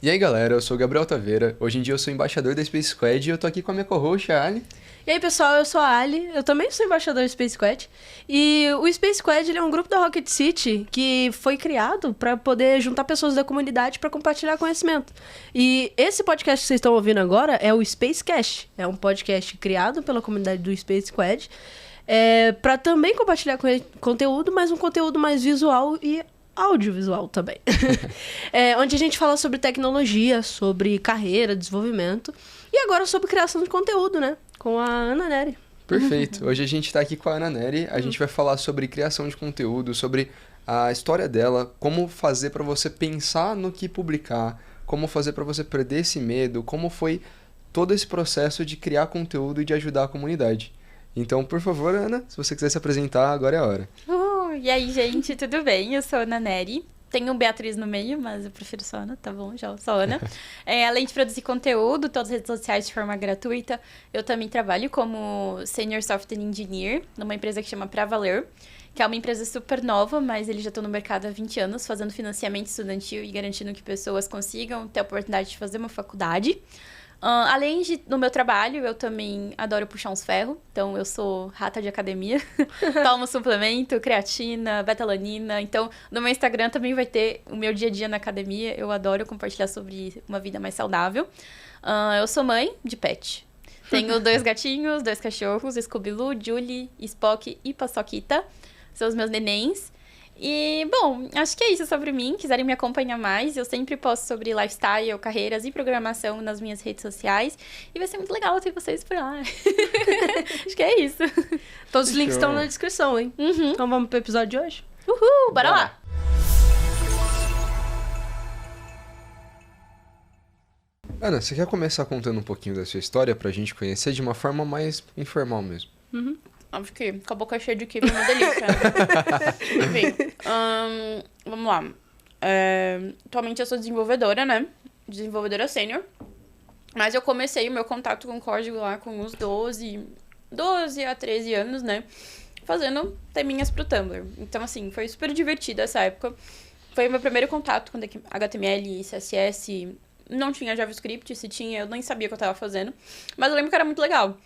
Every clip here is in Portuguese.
E aí galera, eu sou o Gabriel Taveira, hoje em dia eu sou embaixador da Space Squad e eu tô aqui com a minha co-host, a Ali. E aí pessoal, eu sou a Ali, eu também sou embaixador do Space Squad. E o Space Squad ele é um grupo da Rocket City que foi criado para poder juntar pessoas da comunidade para compartilhar conhecimento. E esse podcast que vocês estão ouvindo agora é o Spacecast, é um podcast criado pela comunidade do Space Squad para também compartilhar conteúdo, mas um conteúdo mais visual e audiovisual também. Onde a gente fala sobre tecnologia, sobre carreira, desenvolvimento e agora sobre criação de conteúdo, né? Com a Ana Nery. Perfeito. Hoje a gente tá aqui com a Ana Nery, a gente vai falar sobre criação de conteúdo, sobre a história dela, como fazer para você pensar no que publicar, como fazer para você perder esse medo, como foi todo esse processo de criar conteúdo e de ajudar a comunidade. Então, por favor, Ana, se você quiser se apresentar, agora é a hora. E aí, gente, tudo bem? Eu sou a Ana Nery. Tenho Beatriz no meio, mas eu prefiro só Ana, tá bom? Já sou Ana. Além de produzir conteúdo, todas as redes sociais de forma gratuita, eu também trabalho como Senior Software Engineer numa empresa que chama Pra Valer, que é uma empresa super nova, mas eles já estão no mercado há 20 anos, fazendo financiamento estudantil e garantindo que pessoas consigam ter a oportunidade de fazer uma faculdade. Além de, no meu trabalho, eu também adoro puxar uns ferros. Então, eu sou rata de academia. Tomo suplemento, creatina, betalanina. Então, no meu Instagram também vai ter o meu dia a dia na academia. Eu adoro compartilhar sobre uma vida mais saudável. Eu sou mãe de pet. Tenho 2 gatinhos, 2 cachorros, Scooby-Doo, Julie, Spock e Paçoquita. São os meus nenéns. E, bom, acho que é isso sobre mim. Quiserem me acompanhar mais, eu sempre posto sobre lifestyle, carreiras e programação nas minhas redes sociais. E vai ser muito legal ter vocês por lá. Acho que é isso. Todos os links estão na descrição, hein? Uhum. Então vamos pro episódio de hoje? Uhul, bora lá! Ana, você quer começar contando um pouquinho da sua história pra gente conhecer de uma forma mais informal mesmo? Uhum. Acho que com a boca cheia de quibe é uma delícia. Enfim, vamos lá. Atualmente eu sou desenvolvedora, né? Desenvolvedora sênior. Mas eu comecei o meu contato com código lá com uns 12 a 13 anos, né? Fazendo teminhas pro Tumblr. Então, assim, foi super divertido essa época. Foi o meu primeiro contato com HTML e CSS. Não tinha JavaScript, se tinha, eu nem sabia o que eu tava fazendo. Mas eu lembro que era muito legal.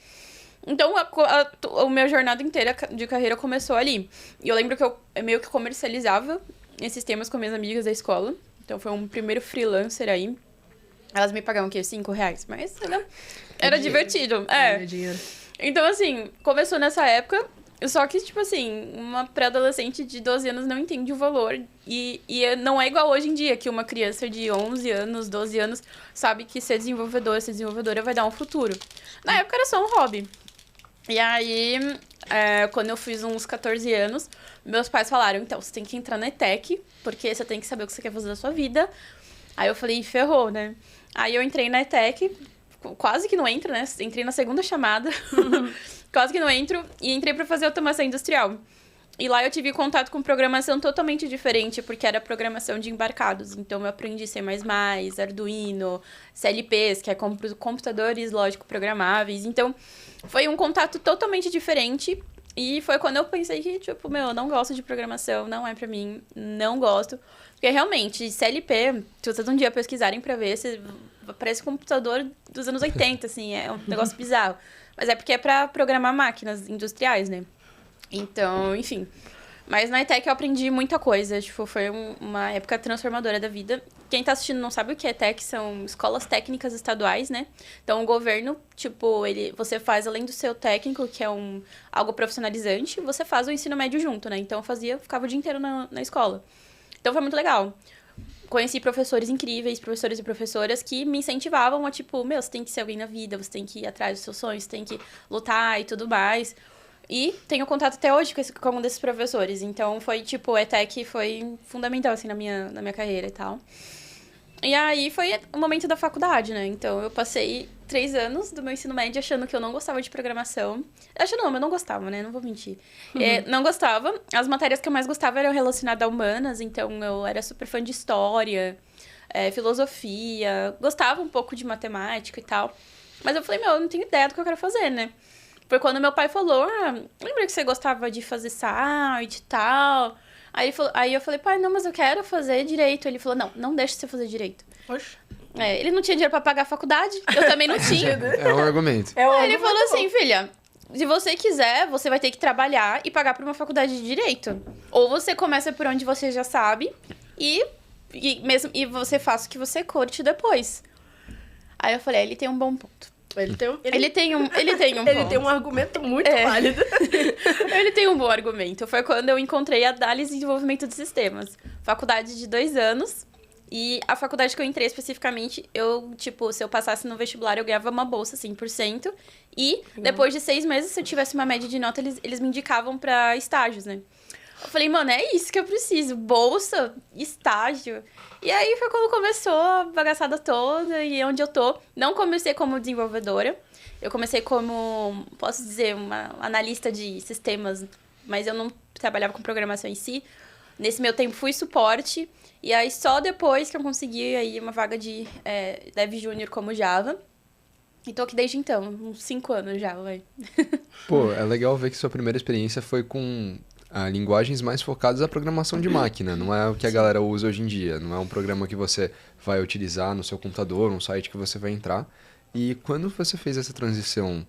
Então, a minha jornada inteira de carreira começou ali. E eu lembro que eu meio que comercializava esses temas com minhas amigas da escola. Então, foi um primeiro freelancer aí. Elas me pagavam, o quê? R$5. Mas, era divertido. Dinheiro. Então, assim, começou nessa época. Só que, tipo assim, uma pré-adolescente de 12 anos não entende o valor. E não é igual hoje em dia, que uma criança de 11 anos, 12 anos, sabe que ser desenvolvedora vai dar um futuro. Na época era só um hobby. E aí, quando eu fiz uns 14 anos, meus pais falaram, então, você tem que entrar na ETEC, porque você tem que saber o que você quer fazer da sua vida. Aí eu falei, ferrou, né? Aí eu entrei na ETEC, quase que não entro, né? Entrei na segunda chamada, quase que não entro, e entrei pra fazer automação industrial. E lá eu tive contato com programação totalmente diferente, porque era programação de embarcados. Então eu aprendi C++, Arduino, CLPs, que é computadores lógico programáveis. Então foi um contato totalmente diferente. E foi quando eu pensei que, tipo, eu não gosto de programação, não é pra mim, não gosto. Porque realmente, CLP, se vocês um dia pesquisarem pra ver, parece computador dos anos 80, assim, é um negócio bizarro. Mas é porque é pra programar máquinas industriais, né? Então, enfim. Mas na ETEC eu aprendi muita coisa. Tipo, foi uma época transformadora da vida. Quem tá assistindo não sabe o que é ETEC, são escolas técnicas estaduais, né? Então, o governo, tipo, você faz, além do seu técnico, que é algo profissionalizante, você faz o ensino médio junto, né? Então, ficava o dia inteiro na escola. Então, foi muito legal. Conheci professores incríveis, professores e professoras que me incentivavam a, tipo, você tem que ser alguém na vida, você tem que ir atrás dos seus sonhos, você tem que lutar e tudo mais. E tenho contato até hoje com algum desses professores. Então, foi, tipo, a ETEC foi fundamental, assim, na minha carreira e tal. E aí, foi o momento da faculdade, né? Então, eu passei 3 anos do meu ensino médio achando que eu não gostava de programação. Eu não gostava, né? Não vou mentir. Não gostava. As matérias que eu mais gostava eram relacionadas a humanas. Então, eu era super fã de história, filosofia. Gostava um pouco de matemática e tal. Mas eu falei, eu não tenho ideia do que eu quero fazer, né? Foi quando meu pai falou, lembra que você gostava de fazer site e tal? Aí eu falei, pai, não, mas eu quero fazer direito. Ele falou, não deixa você fazer direito. Oxe. Ele não tinha dinheiro pra pagar a faculdade, eu também não tinha. É um argumento. Aí ele falou assim, filha, se você quiser, você vai ter que trabalhar e pagar por uma faculdade de Direito. Ou você começa por onde você já sabe e você faça o que você curte depois. Aí eu falei, ele tem um bom ponto. Ele tem um ponto. Ele tem um argumento muito válido. Ele tem um bom argumento. Foi quando eu encontrei a Dales Desenvolvimento de Sistemas. Faculdade de 2 anos. E a faculdade que eu entrei especificamente, se eu passasse no vestibular, eu ganhava uma bolsa 100%. E depois de 6 meses, se eu tivesse uma média de nota, eles me indicavam pra estágios, né? Eu falei, mano, é isso que eu preciso. Bolsa, estágio. E aí foi quando começou a bagaçada toda e onde eu tô. Não comecei como desenvolvedora. Eu comecei como, posso dizer, uma analista de sistemas, mas eu não trabalhava com programação em si. Nesse meu tempo fui suporte. E aí só depois que eu consegui aí uma vaga de Dev Júnior como Java. E tô aqui desde então, uns 5 anos já, vai. Pô, é legal ver que sua primeira experiência foi com linguagens mais focadas à programação de máquina. Não é o que a galera usa hoje em dia. Não é um programa que você vai utilizar no seu computador, um site que você vai entrar. E quando você fez essa transição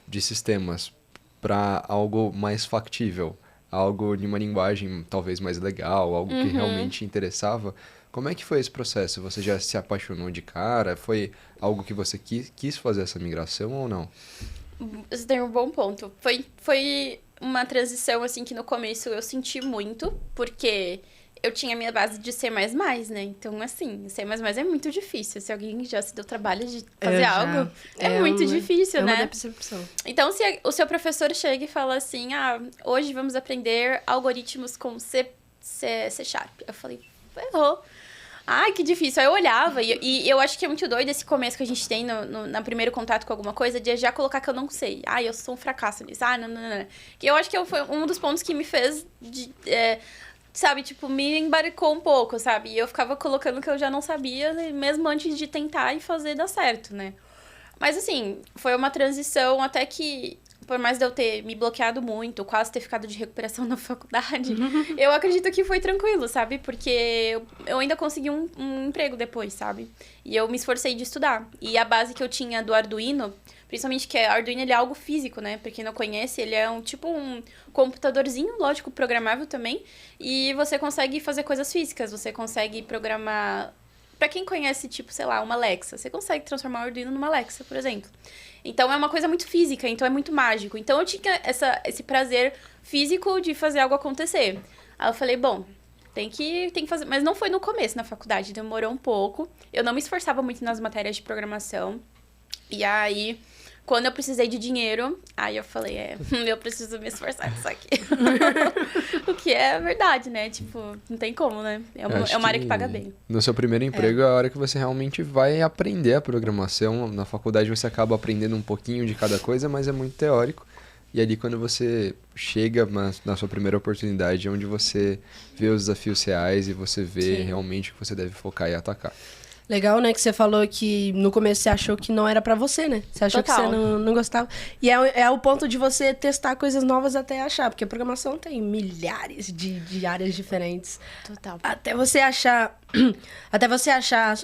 de sistemas para algo mais factível, algo de uma linguagem talvez mais legal, algo que realmente interessava, como é que foi esse processo? Você já se apaixonou de cara? Foi algo que você quis fazer essa migração ou não? Você tem um bom ponto. Foi uma transição, assim, que no começo eu senti muito, porque eu tinha a minha base de C++, né? Então, assim, C++ é muito difícil. Se alguém já se deu trabalho de fazer algo, é muito difícil, né? É uma percepção. Então, se o seu professor chega e fala assim, hoje vamos aprender algoritmos com C#. Eu falei, errou. Ai, que difícil. Aí eu olhava e eu acho que é muito doido esse começo que a gente tem no primeiro contato com alguma coisa, de já colocar que eu não sei. Eu sou um fracasso nisso. Não. Que eu acho que foi um dos pontos que me fez, sabe, tipo, me embarcou um pouco, sabe? E eu ficava colocando que eu já não sabia, mesmo antes de tentar e fazer dar certo, né? Mas, assim, foi uma transição até que, por mais de eu ter me bloqueado muito, quase ter ficado de recuperação na faculdade, eu acredito que foi tranquilo, sabe? Porque eu ainda consegui um emprego depois, sabe? E eu me esforcei de estudar. E a base que eu tinha do Arduino, principalmente que o Arduino ele é algo físico, né? Pra quem não conhece, ele é um computadorzinho, lógico, programável também. E você consegue fazer coisas físicas, você consegue programar... Pra quem conhece, tipo, sei lá, uma Alexa, você consegue transformar o Arduino numa Alexa, por exemplo. Então, é uma coisa muito física, então é muito mágico. Então, eu tinha esse prazer físico de fazer algo acontecer. Aí eu falei, bom, tem que fazer... Mas não foi no começo, na faculdade, demorou um pouco. Eu não me esforçava muito nas matérias de programação. E aí, quando eu precisei de dinheiro, aí eu falei, eu preciso me esforçar nisso aqui. O que é verdade, né? Tipo, não tem como, né? É uma área que paga bem. No seu primeiro emprego é a hora que você realmente vai aprender a programação. Na faculdade você acaba aprendendo um pouquinho de cada coisa, mas é muito teórico. E ali quando você chega na sua primeira oportunidade, é onde você vê os desafios reais e você vê realmente o que você deve focar e atacar. Legal, né? Que você falou que no começo você achou que não era pra você, né? Você achou Total. que você não gostava. E é o ponto de você testar coisas novas até achar. Porque a programação tem milhares de áreas diferentes. Total. Até você achar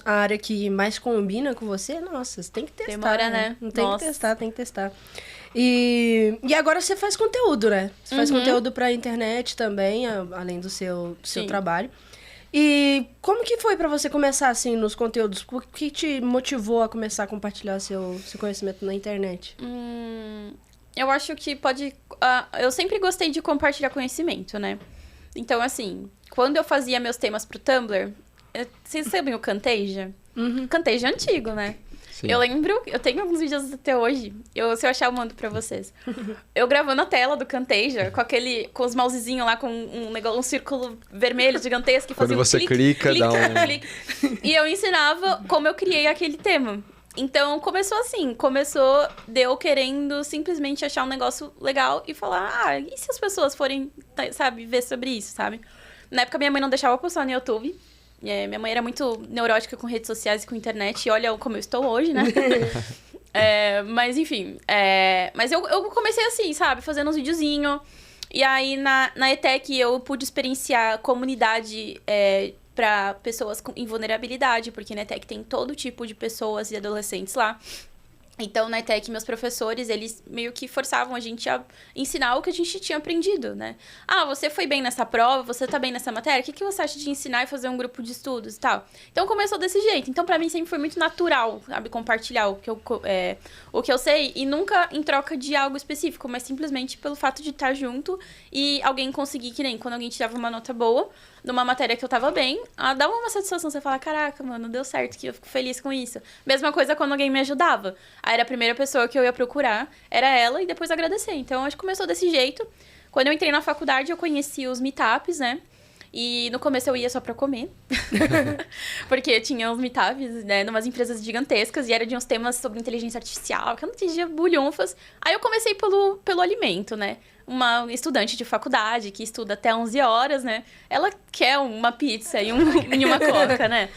a área que mais combina com você, nossa, você tem que testar. Demora, né? Não tem que testar. E agora você faz conteúdo, né? Você faz conteúdo pra internet também, além do seu trabalho. E como que foi pra você começar, assim, nos conteúdos? O que te motivou a começar a compartilhar seu conhecimento na internet? Eu acho que eu sempre gostei de compartilhar conhecimento, né? Então, assim, quando eu fazia meus temas pro Tumblr, vocês sabem o Camtasia? O Camtasia é antigo, né? Sim. Eu lembro, eu tenho alguns vídeos até hoje. Se eu achar, eu mando pra vocês. Eu gravando a tela do Camtasia, com os mousezinhos lá, com um círculo vermelho gigantesco que fazia Quando você clica, dá um... clique. E eu ensinava como eu criei aquele tema. Então, começou assim. Começou de eu querendo simplesmente achar um negócio legal e falar, e se as pessoas forem, sabe, ver sobre isso, sabe? Na época, minha mãe não deixava eu postar no YouTube. Minha mãe era muito neurótica com redes sociais e com internet. E olha como eu estou hoje, né? Mas, enfim. Mas eu comecei assim, sabe? Fazendo uns videozinhos. E aí, na ETEC, eu pude experienciar comunidade para pessoas em vulnerabilidade, porque na ETEC tem todo tipo de pessoas e adolescentes lá. Então, na ETEC, meus professores, eles meio que forçavam a gente a ensinar o que a gente tinha aprendido, né? Ah, você foi bem nessa prova, você tá bem nessa matéria, o que você acha de ensinar e fazer um grupo de estudos e tal? Então, começou desse jeito. Então, pra mim, sempre foi muito natural, sabe? Compartilhar o que eu sei e nunca em troca de algo específico, mas simplesmente pelo fato de estar junto e alguém conseguir, que nem quando alguém tirava uma nota boa numa matéria que eu tava bem, dá uma satisfação, você fala, caraca, mano, deu certo, que eu fico feliz com isso. Mesma coisa quando alguém me ajudava. Aí era a primeira pessoa que eu ia procurar, era ela, e depois agradecer. Então, acho que começou desse jeito. Quando eu entrei na faculdade, eu conheci os meetups, né? E no começo eu ia só pra comer. Porque tinha uns meetups, né? Numas empresas gigantescas. E era de uns temas sobre inteligência artificial, que eu não entendia bulhunfas. Aí eu comecei pelo alimento, né? Uma estudante de faculdade que estuda até 11 horas, né? Ela quer uma pizza e uma coca, né?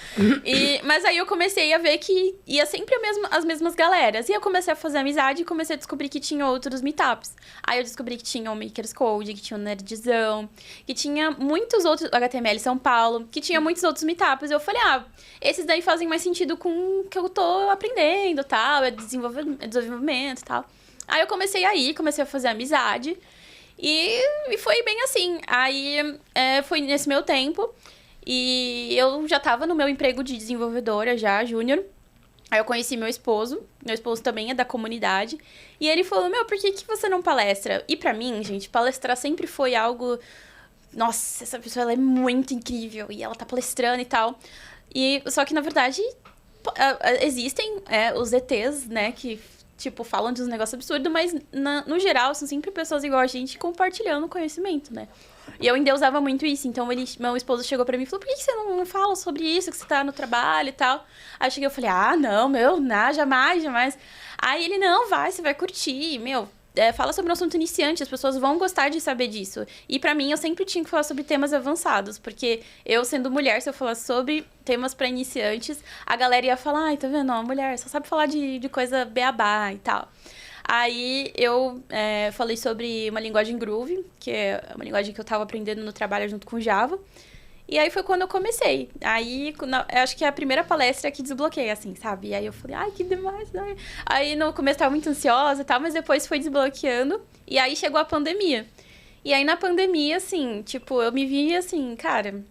Mas aí eu comecei a ver que ia sempre as mesmas galeras. E eu comecei a fazer amizade e comecei a descobrir que tinha outros meetups. Aí eu descobri que tinha o Makers Code, que tinha o Nerdzão, que tinha muitos outros, o HTML São Paulo, que tinha muitos outros meetups. Eu falei, esses daí fazem mais sentido com o que eu tô aprendendo, tal, é desenvolvimento e tal. Aí eu comecei a fazer amizade. E foi bem assim. Aí foi nesse meu tempo. E eu já tava no meu emprego de desenvolvedora já, júnior. Aí eu conheci meu esposo. Meu esposo também é da comunidade. E ele falou, por que você não palestra? E pra mim, gente, palestrar sempre foi algo... Nossa, essa pessoa ela é muito incrível. E ela tá palestrando e tal. Só que, na verdade, existem os ETs, né, que... Tipo, falam de uns negócios absurdos, mas no geral são sempre pessoas igual a gente compartilhando conhecimento, né? E eu endeusava muito isso. Então, meu esposo chegou pra mim e falou, por que você não fala sobre isso, que você tá no trabalho e tal? Aí eu cheguei e falei, não, jamais. Aí ele, não, você vai curtir, fala sobre um assunto iniciante, as pessoas vão gostar de saber disso. E pra mim, eu sempre tinha que falar sobre temas avançados, porque eu, sendo mulher, se eu falasse sobre temas pra iniciantes, a galera ia falar, tá vendo, a mulher só sabe falar de coisa beabá e tal. Aí eu falei sobre uma linguagem Groove, que é uma linguagem que eu tava aprendendo no trabalho junto com Java. E aí foi quando eu comecei. Aí, eu acho que é a primeira palestra que desbloqueei, assim, sabe? E aí eu falei, que demais, né? Aí no começo eu tava muito ansiosa e tal, mas depois foi desbloqueando. E aí chegou a pandemia. E aí na pandemia, assim, tipo, eu me vi assim, cara...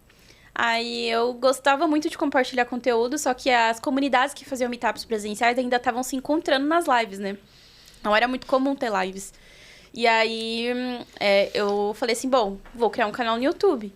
Aí eu gostava muito de compartilhar conteúdo, só que as comunidades que faziam meetups presenciais ainda estavam se encontrando nas lives, né? Não era muito comum ter lives. E aí eu falei assim, vou criar um canal no YouTube.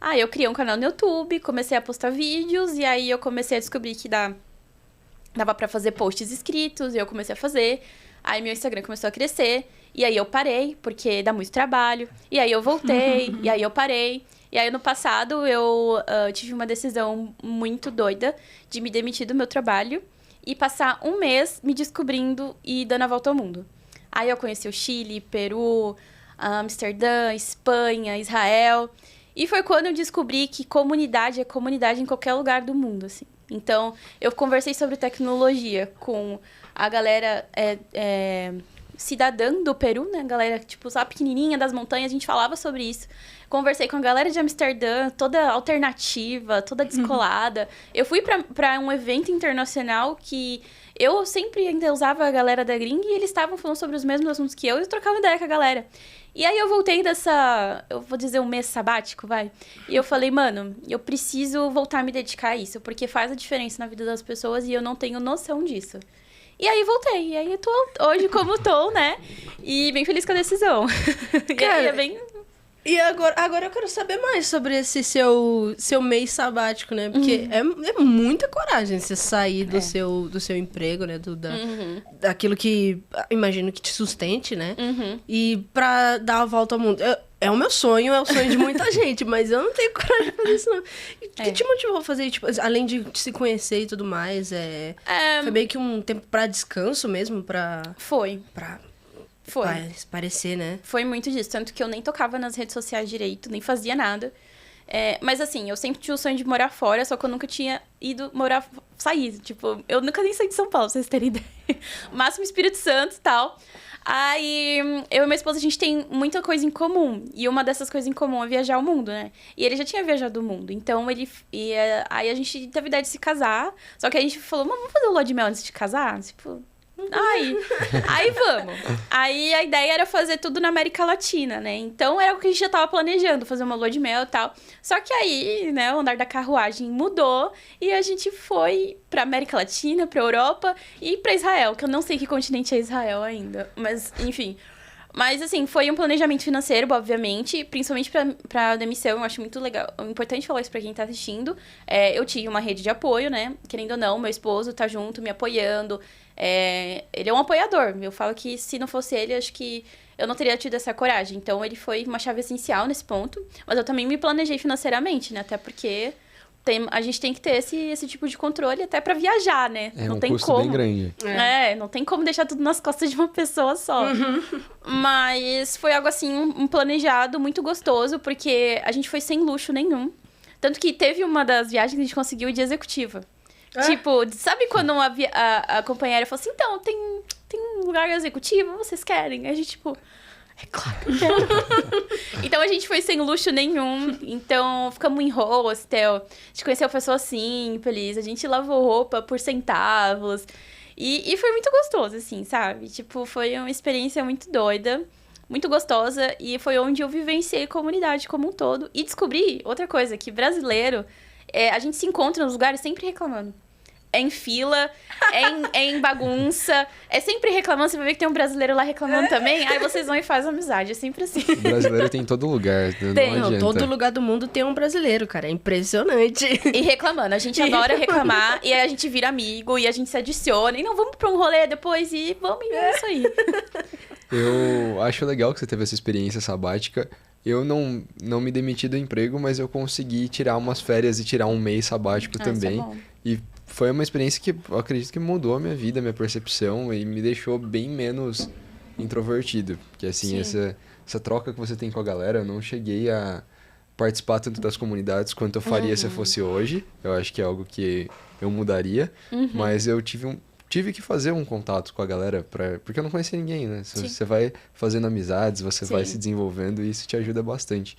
Aí eu criei um canal no YouTube, comecei a postar vídeos, e aí eu comecei a descobrir que dava pra fazer posts escritos, e eu comecei a fazer. Aí meu Instagram começou a crescer, e aí eu parei, porque dá muito trabalho. E aí eu voltei, e aí eu parei. E aí, no passado, eu tive uma decisão muito doida de me demitir do meu trabalho e passar um mês me descobrindo e dando a volta ao mundo. Aí eu conheci o Chile, Peru, Amsterdã, Espanha, Israel. E foi quando eu descobri que comunidade é comunidade em qualquer lugar do mundo, assim. Então, eu conversei sobre tecnologia com a galera cidadã do Peru, né? Galera, tipo, só pequenininha das montanhas, a gente falava sobre isso. Conversei com a galera de Amsterdã, toda alternativa, toda descolada. Eu fui pra um evento internacional que eu sempre ainda usava a galera da gringa e eles estavam falando sobre os mesmos assuntos que eu trocava ideia com a galera. E aí eu voltei eu vou dizer um mês sabático, vai. E eu falei, mano, eu preciso voltar a me dedicar a isso, porque faz a diferença na vida das pessoas e eu não tenho noção disso. E aí voltei, e aí eu tô hoje como tô, né? E bem feliz com a decisão. Cara, e é bem... E agora eu quero saber mais sobre esse seu mês sabático, né? Porque é muita coragem você sair do seu emprego, né? Daquilo que imagino que te sustente, né? E pra dar a volta ao mundo. É o meu sonho, é o sonho de muita gente, mas eu não tenho coragem de fazer isso, não. O que te motivou a fazer, tipo, além de se conhecer e tudo mais? Foi meio que um tempo pra descanso mesmo? Foi. Parecer, né? Foi muito disso, tanto que eu nem tocava nas redes sociais direito, nem fazia nada. Mas assim, eu sempre tinha o sonho de morar fora, só que eu nunca tinha ido sair. Tipo, eu nunca nem saí de São Paulo, pra vocês terem ideia. Máximo Espírito Santo e tal. Aí, eu e minha esposa, a gente tem muita coisa em comum. E uma dessas coisas em comum é viajar o mundo, né? E ele já tinha viajado o mundo. Então, aí a gente teve a ideia de se casar. Só que a gente falou, vamos fazer o lua de mel antes de casar? Tipo... Aí vamos. Aí a ideia era fazer tudo na América Latina, né? Então era o que a gente já tava planejando, fazer uma lua de mel e tal. Só que aí, né, o andar da carruagem mudou e a gente foi pra América Latina, pra Europa e pra Israel, que eu não sei que continente é Israel ainda. Mas, enfim. Mas, assim, foi um planejamento financeiro, obviamente, principalmente pra demissão. Eu acho muito legal, importante falar isso pra quem tá assistindo. Eu tive uma rede de apoio, né? Querendo ou não, meu esposo tá junto, me apoiando. Ele é um apoiador. Eu falo que se não fosse ele, acho que eu não teria tido essa coragem. Então, ele foi uma chave essencial nesse ponto. Mas eu também me planejei financeiramente, né? Até porque a gente tem que ter esse tipo de controle até pra viajar, né? É não um tem custo como. bem grande. Não tem como deixar tudo nas costas de uma pessoa só. Mas foi algo assim, um planejado muito gostoso, porque a gente foi sem luxo nenhum. Tanto que teve uma das viagens que a gente conseguiu ir de executiva. Tipo, sabe quando a companheira falou assim, então, tem um lugar executivo, vocês querem? Aí a gente, tipo, é claro que eu quero. Então a gente foi sem luxo nenhum. Então ficamos em hostel. A gente conheceu pessoas simples. A gente lavou roupa por centavos. E foi muito gostoso, assim, sabe? Tipo, foi uma experiência muito doida. Muito gostosa. E foi onde eu vivenciei a comunidade como um todo. E descobri outra coisa, que brasileiro... a gente se encontra nos lugares sempre reclamando. É em fila, é em bagunça. É sempre reclamando. Você vai ver que tem um brasileiro lá reclamando também. Aí vocês vão e fazem amizade. É sempre assim. O brasileiro tem em todo lugar. Não adianta. Todo lugar do mundo tem um brasileiro, cara. É impressionante. E reclamando. A gente adora reclamar. E aí a gente vira amigo. E a gente se adiciona. E não, vamos pra um rolê depois. E vamos, e é isso aí. Eu acho legal que você teve essa experiência sabática. Eu não me demiti do emprego, mas eu consegui tirar umas férias e tirar um mês sabático também. Isso é bom. E foi uma experiência que eu acredito que mudou a minha vida, a minha percepção e me deixou bem menos introvertido. Porque assim, essa troca que você tem com a galera, eu não cheguei a participar tanto das comunidades quanto eu faria se eu fosse hoje. Eu acho que é algo que eu mudaria. Mas eu tive que fazer um contato com a galera, porque eu não conhecia ninguém, né? Você vai fazendo amizades, você vai se desenvolvendo e isso te ajuda bastante.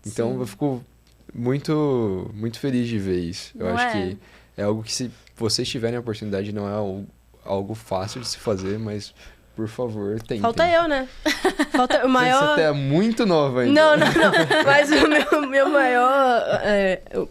Então eu fico muito, muito feliz de ver isso. Eu acho que é algo que, se vocês tiverem a oportunidade, não é algo fácil de se fazer, mas, por favor, tentem. Falta eu, né? Falta o maior... Você é muito nova ainda. Não. Mas o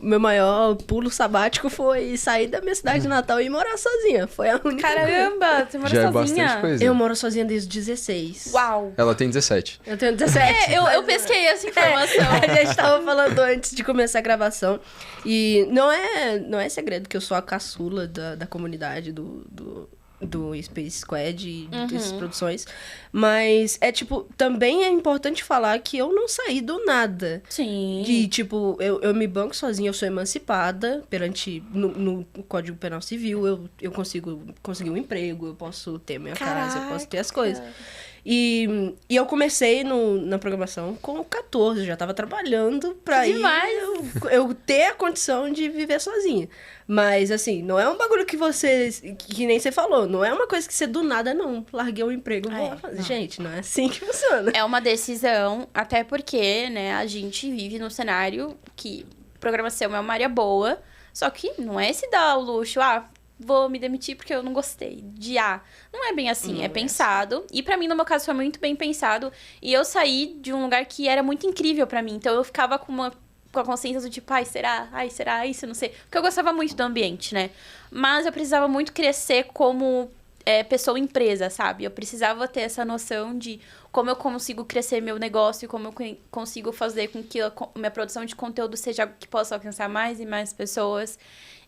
meu maior pulo sabático foi sair da minha cidade de Natal e morar sozinha. Foi a única Caramba, você mora Já sozinha? é bastante coisa. Eu moro sozinha desde 16. Uau. Ela tem 17. Eu tenho 17. Eu pesquei essa informação. A gente tava falando antes de começar a gravação. E não é segredo que eu sou a caçula da comunidade do Space Squad e dessas produções. Mas também é importante falar que eu não saí do nada. Sim. De, eu me banco sozinha, eu sou emancipada perante... No Código Penal Civil, eu consigo conseguir um emprego, eu posso ter minha casa, eu posso ter as coisas. E eu comecei na programação com 14, já tava trabalhando pra eu ter a condição de viver sozinha. Mas, assim, não é um bagulho que nem você falou, não é uma coisa que você do nada, não, larguei o emprego, vou lá fazer. Gente, não é assim que funciona. É uma decisão, até porque, né, a gente vive num cenário que programação é uma área boa, só que não é se dar o luxo, vou me demitir porque eu não gostei de Não é bem assim, é pensado. E pra mim, no meu caso, foi muito bem pensado. E eu saí de um lugar que era muito incrível pra mim. Então, eu ficava com a consciência do tipo, será isso, não sei. Porque eu gostava muito do ambiente, né? Mas eu precisava muito crescer como pessoa empresa, sabe? Eu precisava ter essa noção de como eu consigo crescer meu negócio, como eu consigo fazer com que a minha produção de conteúdo seja algo que possa alcançar mais e mais pessoas.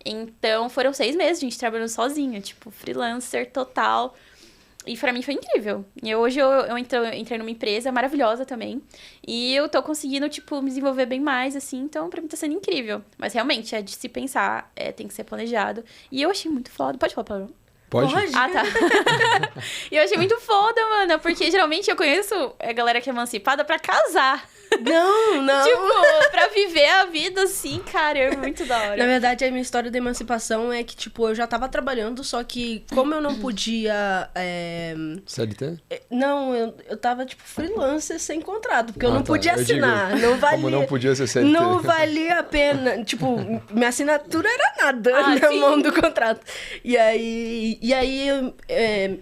Então, foram 6 meses, gente, trabalhando sozinha, freelancer total. E pra mim foi incrível. E hoje eu entrei numa empresa maravilhosa também. E eu tô conseguindo, me desenvolver bem mais, assim. Então, pra mim tá sendo incrível. Mas realmente, é de se pensar, tem que ser planejado. E eu achei muito foda. Pode falar, Paulo? Pode? Ah, tá. E eu achei muito foda, mano, porque geralmente eu conheço a galera que é emancipada pra casar. Não. Tipo, pra viver a vida assim, cara, é muito da hora. Na verdade, a minha história da emancipação é que, tipo, eu já tava trabalhando, só que como eu não podia... CLT? Não, eu tava, tipo, freelancer sem contrato, porque eu não tá. podia Eu digo, assinar. Não valia, como não podia ser CLT. Não valia a pena. Tipo, minha assinatura era nada na sim. mão do contrato. E aí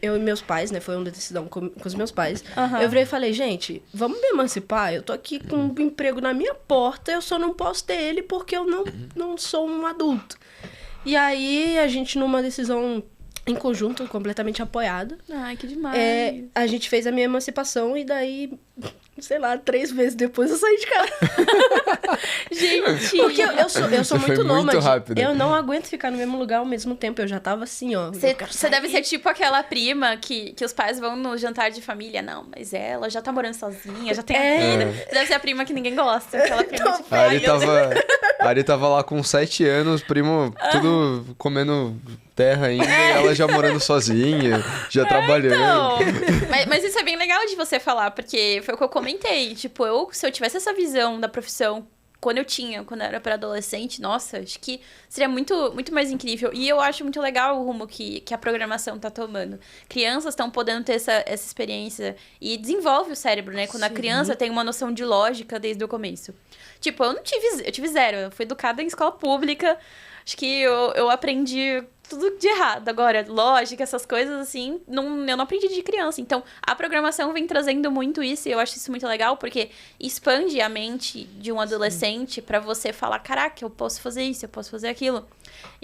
eu e meus pais, né? Foi uma decisão com os meus pais. Eu virei e falei, gente, vamos me emancipar? Eu tô aqui com um emprego na minha porta, eu só não posso ter ele porque eu não sou um adulto. E aí, a gente, numa decisão em conjunto, completamente apoiada, Ai, que demais. a gente fez a minha emancipação e daí, sei lá, 3 vezes depois eu saí de casa. Gente, Porque eu sou Você foi muito muito nômade. rápida. Eu não aguento ficar no mesmo lugar ao mesmo tempo. Eu já tava assim, ó. você deve ser tipo aquela prima que os pais vão no jantar de família. Não, mas ela já tá morando sozinha, já tem a vida. Você deve ser a prima que ninguém gosta. Aquela prima tipo, A Ari tava lá com 7 anos, primo, tudo comendo terra ainda, e ela já morando sozinha, já trabalhando. Então, mas isso é bem legal de você falar, porque foi o que eu comentei. Tipo, se eu tivesse essa visão da profissão quando eu era pré-adolescente, nossa, acho que seria muito, muito mais incrível. E eu acho muito legal o rumo que a programação tá tomando. Crianças estão podendo ter essa experiência e desenvolve o cérebro, né? Quando a criança tem uma noção de lógica desde o começo. Tipo, eu tive 0. Eu fui educada em escola pública. Acho que eu aprendi tudo de errado. Agora, lógica, essas coisas assim, eu não aprendi de criança. Então, a programação vem trazendo muito isso e eu acho isso muito legal porque expande a mente de um adolescente pra você falar, caraca, eu posso fazer isso, eu posso fazer aquilo.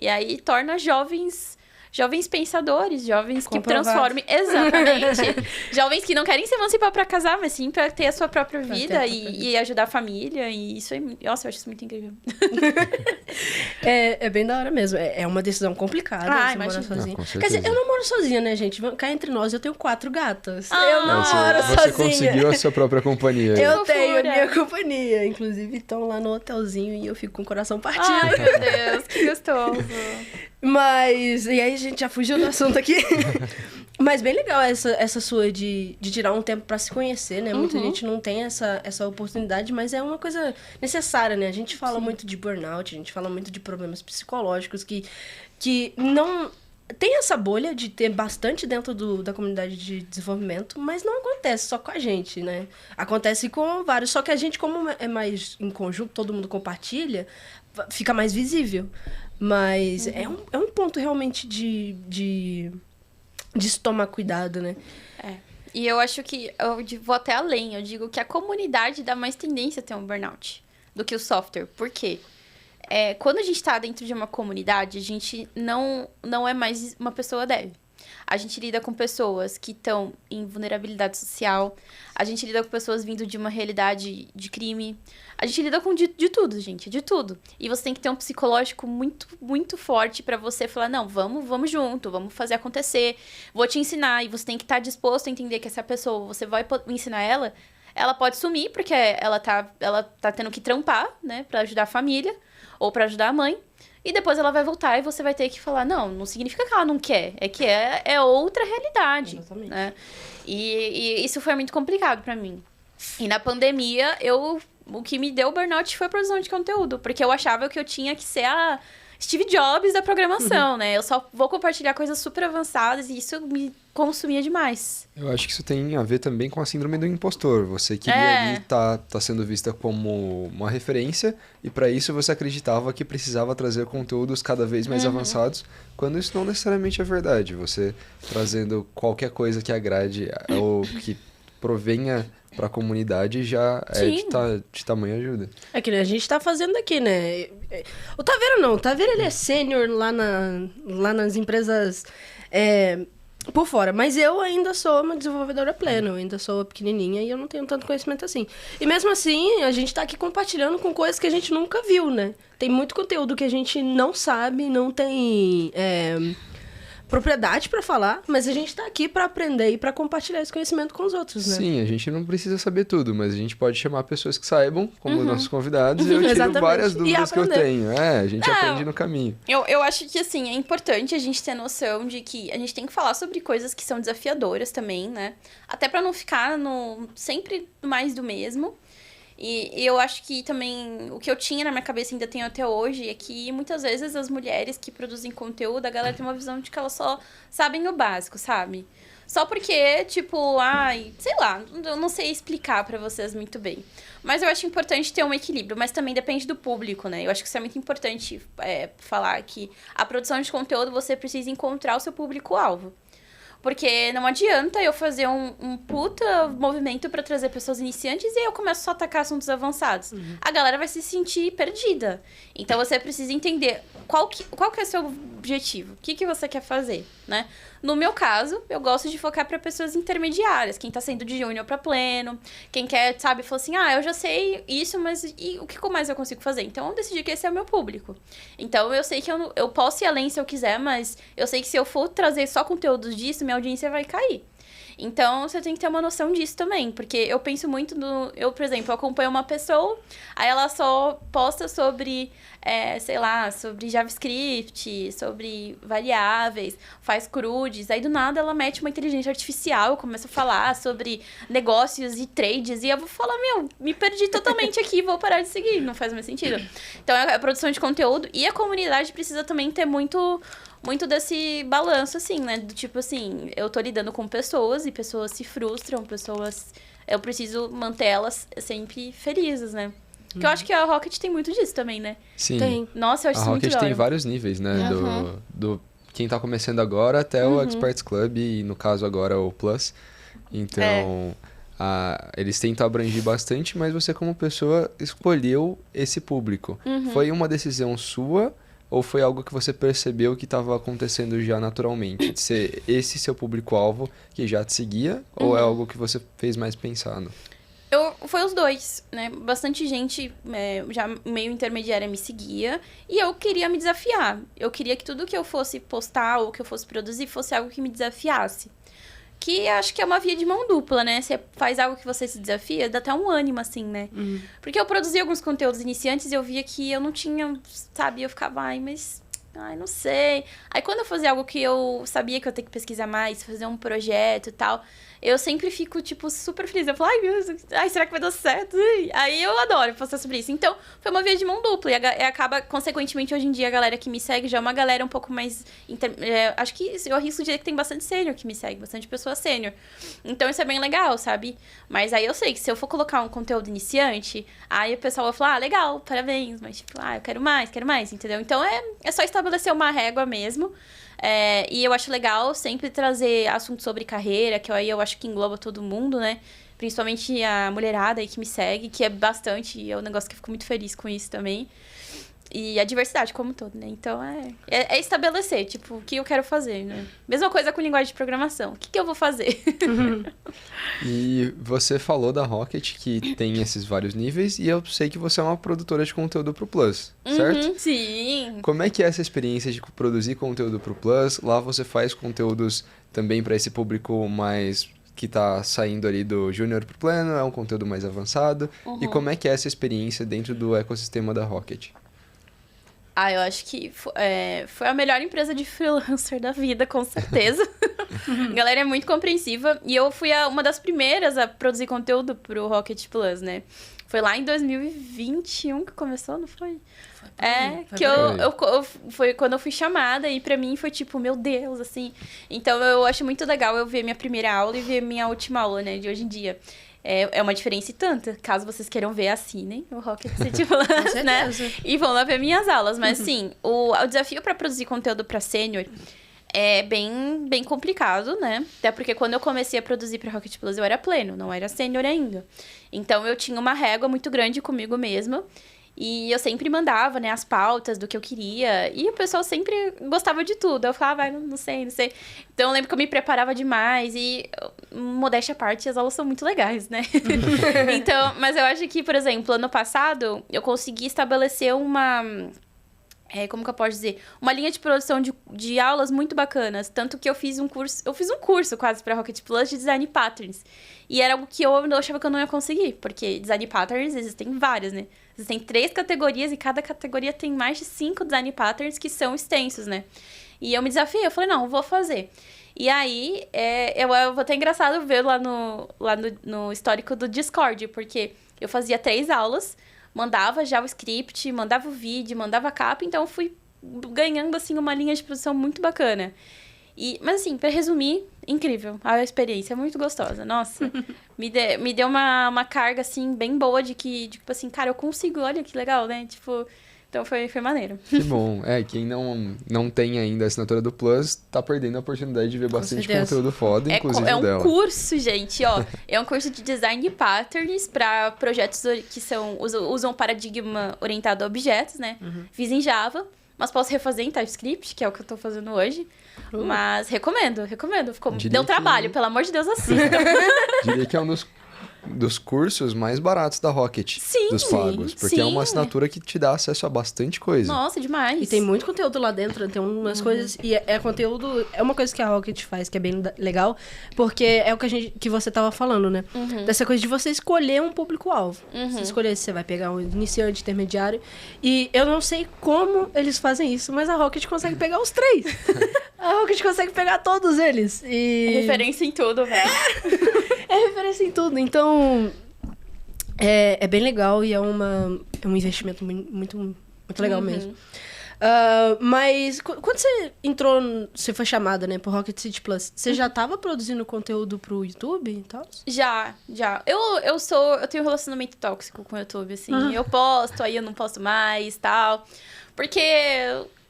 E aí torna jovens pensadores, jovens que transformem... Exatamente. Jovens que não querem se emancipar pra casar, mas sim pra ter a sua própria vida e ajudar a família. E isso é... Nossa, eu acho isso muito incrível. É bem da hora mesmo. É uma decisão complicada você morar sozinha. Quer dizer, eu não moro sozinha, né, gente? Cá entre nós, eu tenho 4 gatas. Eu não moro Você sozinha. conseguiu a sua própria companhia. Eu tenho a minha companhia. Inclusive, estão lá no hotelzinho e eu fico com o coração partido. Ai, meu Deus, que gostoso. Mas, e aí a gente já fugiu do assunto aqui. Mas bem legal essa sua de tirar um tempo pra se conhecer, né? Muita gente não tem essa oportunidade, mas é uma coisa necessária, né? A gente fala muito de burnout, a gente fala muito de problemas psicológicos que não... Tem essa bolha de ter bastante dentro da comunidade de desenvolvimento, mas não acontece só com a gente, né? Acontece com vários, só que a gente, como é mais em conjunto, todo mundo compartilha, fica mais visível. Mas é um ponto realmente de se tomar cuidado, né? E eu acho que, eu vou até além, eu digo que a comunidade dá mais tendência a ter um burnout do que o software. Por quê? Quando a gente tá dentro de uma comunidade, a gente não é mais uma pessoa débil. A gente lida com pessoas que estão em vulnerabilidade social. A gente lida com pessoas vindo de uma realidade de crime. A gente lida com de tudo, gente. De tudo. E você tem que ter um psicológico muito, muito forte pra você falar, não, vamos junto, vamos fazer acontecer. Vou te ensinar. E você tem que estar disposto a entender que essa pessoa, você vai ensinar ela pode sumir, porque ela tá tendo que trampar, né, pra ajudar a família ou pra ajudar a mãe. E depois ela vai voltar e você vai ter que falar, não significa que ela não quer, é que é outra realidade. Exatamente. Né? E isso foi muito complicado pra mim. E na pandemia, o que me deu burnout foi a produção de conteúdo, porque eu achava que eu tinha que ser a Steve Jobs da programação, né? Eu só vou compartilhar coisas super avançadas e isso me consumia demais. Eu acho que isso tem a ver também com a síndrome do impostor. Você queria ali tá sendo vista como uma referência e para isso você acreditava que precisava trazer conteúdos cada vez mais avançados, quando isso não necessariamente é verdade. Você trazendo qualquer coisa que agrade ou que provenha para a comunidade já de tamanha ajuda. É que a gente tá fazendo aqui, né? O Taveira não. O Taveira, ele é sênior lá nas empresas por fora. Mas eu ainda sou uma desenvolvedora plena. Eu ainda sou pequenininha e eu não tenho tanto conhecimento assim. E mesmo assim, a gente tá aqui compartilhando com coisas que a gente nunca viu, né? Tem muito conteúdo que a gente não sabe, não tem... propriedade pra falar, mas a gente tá aqui pra aprender e pra compartilhar esse conhecimento com os outros, né? Sim, a gente não precisa saber tudo, mas a gente pode chamar pessoas que saibam, como nossos convidados, e eu tiro Exatamente. várias E dúvidas que eu aprender. tenho. A gente aprende no caminho. Eu acho que, assim, é importante a gente ter noção de que a gente tem que falar sobre coisas que são desafiadoras também, né? Até pra não ficar sempre mais do mesmo. E eu acho que também o que eu tinha na minha cabeça, ainda tenho até hoje, é que muitas vezes as mulheres que produzem conteúdo, a galera tem uma visão de que elas só sabem o básico, sabe? Só porque, tipo, sei lá, eu não sei explicar pra vocês muito bem. Mas eu acho importante ter um equilíbrio, mas também depende do público, né? Eu acho que isso é muito importante falar que a produção de conteúdo você precisa encontrar o seu público-alvo. Porque não adianta eu fazer um puta movimento pra trazer pessoas iniciantes e aí eu começo só a atacar assuntos avançados. A galera vai se sentir perdida. Então você precisa entender qual que é o seu objetivo. O que você quer fazer, né? No meu caso, eu gosto de focar pra pessoas intermediárias. Quem tá saindo de júnior pra pleno. Quem quer, sabe, falou assim, eu já sei isso, mas e o que mais eu consigo fazer? Então eu decidi que esse é o meu público. Então eu sei que eu posso ir além se eu quiser, mas eu sei que se eu for trazer só conteúdos disso, minha audiência vai cair. Então, você tem que ter uma noção disso também, porque eu penso muito eu, por exemplo, acompanho uma pessoa, aí ela só posta sobre, sei lá, sobre JavaScript, sobre variáveis, faz CRUDs, aí do nada ela mete uma inteligência artificial, começa a falar sobre negócios e trades, e eu vou falar, me perdi totalmente aqui, vou parar de seguir, não faz mais sentido. Então, a produção de conteúdo e a comunidade precisa também ter muito desse balanço, assim, né? Do tipo assim, eu tô lidando com pessoas e pessoas se frustram, eu preciso manter elas sempre felizes, né? Porque eu acho que a Rocket tem muito disso também, né? Sim. Tem. Nossa, eu acho A isso muito Rocket da tem hora. vários níveis, né? Do quem tá começando agora até o Experts Club e, no caso, agora o Plus. Então, eles tentam abranger bastante, mas você, como pessoa, escolheu esse público. Foi uma decisão sua ou foi algo que você percebeu que estava acontecendo já naturalmente? De ser esse seu público-alvo que já te seguia? Ou é algo que você fez mais pensando? Foi os dois, né? Bastante gente já meio intermediária me seguia. E eu queria me desafiar. Eu queria que tudo que eu fosse postar ou que eu fosse produzir fosse algo que me desafiasse. Que acho que é uma via de mão dupla, né? Você faz algo que você se desafia, dá até um ânimo, assim, né? Porque eu produzi alguns conteúdos iniciantes e eu via que eu não tinha, sabe? Eu ficava, não sei. Aí quando eu fazia algo que eu sabia que eu ia ter que pesquisar mais, fazer um projeto e tal, eu sempre fico, tipo, super feliz. Eu falo, meu Deus, será que vai dar certo? Aí eu adoro postar sobre isso. Então, foi uma via de mão dupla. E acaba, consequentemente, hoje em dia, a galera que me segue já é uma galera um pouco mais... acho que eu arrisco dizer que tem bastante sênior que me segue, bastante pessoa sênior. Então, isso é bem legal, sabe? Mas aí eu sei que se eu for colocar um conteúdo iniciante, aí o pessoal vai falar, legal, parabéns. Mas, tipo, eu quero mais, entendeu? Então, é só estabelecer uma régua mesmo. E eu acho legal sempre trazer assuntos sobre carreira, que aí eu acho que engloba todo mundo, né? Principalmente a mulherada aí que me segue, que é bastante, e é um negócio que eu fico muito feliz com isso também. E a diversidade como um todo, né? Então, é estabelecer, tipo, o que eu quero fazer, né? Mesma coisa com linguagem de programação. O que eu vou fazer? E você falou da Rocket, que tem esses vários níveis, e eu sei que você é uma produtora de conteúdo pro Plus, certo? Sim. Como é que é essa experiência de produzir conteúdo pro Plus? Lá você faz conteúdos também para esse público mais que tá saindo ali do júnior pro pleno, é um conteúdo mais avançado. E como é que é essa experiência dentro do ecossistema da Rocket? Eu acho que foi a melhor empresa de freelancer da vida, com certeza. A galera é muito compreensiva. E eu fui uma das primeiras a produzir conteúdo pro Rocket Plus, né? Foi lá em 2021 que começou, não foi? Foi quando eu fui chamada e pra mim foi tipo, meu Deus, assim. Então eu acho muito legal eu ver minha primeira aula e ver minha última aula, né, de hoje em dia. É uma diferença e tanta. Caso vocês queiram ver, assinem o Rocket City Plus, né? E vão lá ver minhas aulas. Mas, sim, o desafio para produzir conteúdo para sênior é bem, bem complicado, né? Até porque quando eu comecei a produzir para Rocket Plus, eu era pleno, não era sênior ainda. Então, eu tinha uma régua muito grande comigo mesma. E eu sempre mandava, né, as pautas do que eu queria. E o pessoal sempre gostava de tudo. Eu falava, não sei. Então, eu lembro que eu me preparava demais. E, modéstia à parte, as aulas são muito legais, né? Então, mas eu acho que, por exemplo, ano passado, eu consegui estabelecer uma como que eu posso dizer? Uma linha de produção de aulas muito bacanas. Tanto que eu fiz um curso quase pra Rocket Plus de Design Patterns. E era algo que eu achava que eu não ia conseguir. Porque Design Patterns existem várias, né? Existem 3 categorias e cada categoria tem mais de 5 Design Patterns que são extensos, né? E eu me desafiei, eu falei, não, eu vou fazer. E aí, eu vou até engraçado ver lá no histórico do Discord, porque eu fazia 3 aulas, mandava JavaScript, mandava o vídeo, mandava a capa, então eu fui ganhando, assim, uma linha de produção muito bacana. Mas, assim, pra resumir, incrível. A experiência é muito gostosa. Nossa, me deu uma carga, assim, bem boa de que, tipo assim, cara, eu consigo, olha que legal, né? Tipo, então foi maneiro. Que bom. Quem não tem ainda a assinatura do Plus, tá perdendo a oportunidade de ver bastante conteúdo foda, inclusive é um dela. curso, gente, ó. É um curso de design patterns para projetos que usam paradigma orientado a objetos, né? Fiz em Java, mas posso refazer em TypeScript, que é o que eu tô fazendo hoje. Mas recomendo. Deu trabalho, pelo amor de Deus, assista. Diria que é um dos cursos mais baratos da Rocket, sim, dos pagos. Porque é uma assinatura que te dá acesso a bastante coisa. Nossa, demais. E tem muito conteúdo lá dentro, tem umas coisas... E conteúdo... É uma coisa que a Rocket faz, que é bem legal, porque é o que você tava falando, né? Dessa coisa de você escolher um público-alvo. Você escolher se você vai pegar um iniciante, intermediário. E eu não sei como eles fazem isso, mas a Rocket consegue pegar os 3. A Rocket consegue pegar todos eles. E... É referência em tudo, velho. É referência em tudo. Então, é bem legal e é um investimento muito legal mesmo. Mas quando você foi chamada, né, por Rocket City Plus, você já tava produzindo conteúdo pro YouTube e tal? Já. Eu tenho um relacionamento tóxico com o YouTube, assim. Eu posto, aí eu não posto mais, tal. Porque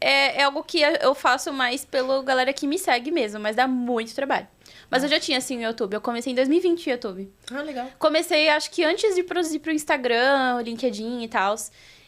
é algo que eu faço mais pela galera que me segue mesmo, mas dá muito trabalho. Mas eu já tinha, assim, o YouTube. Eu comecei em 2020 o YouTube. Ah, legal. Comecei, acho que antes de produzir pro Instagram, LinkedIn e tal.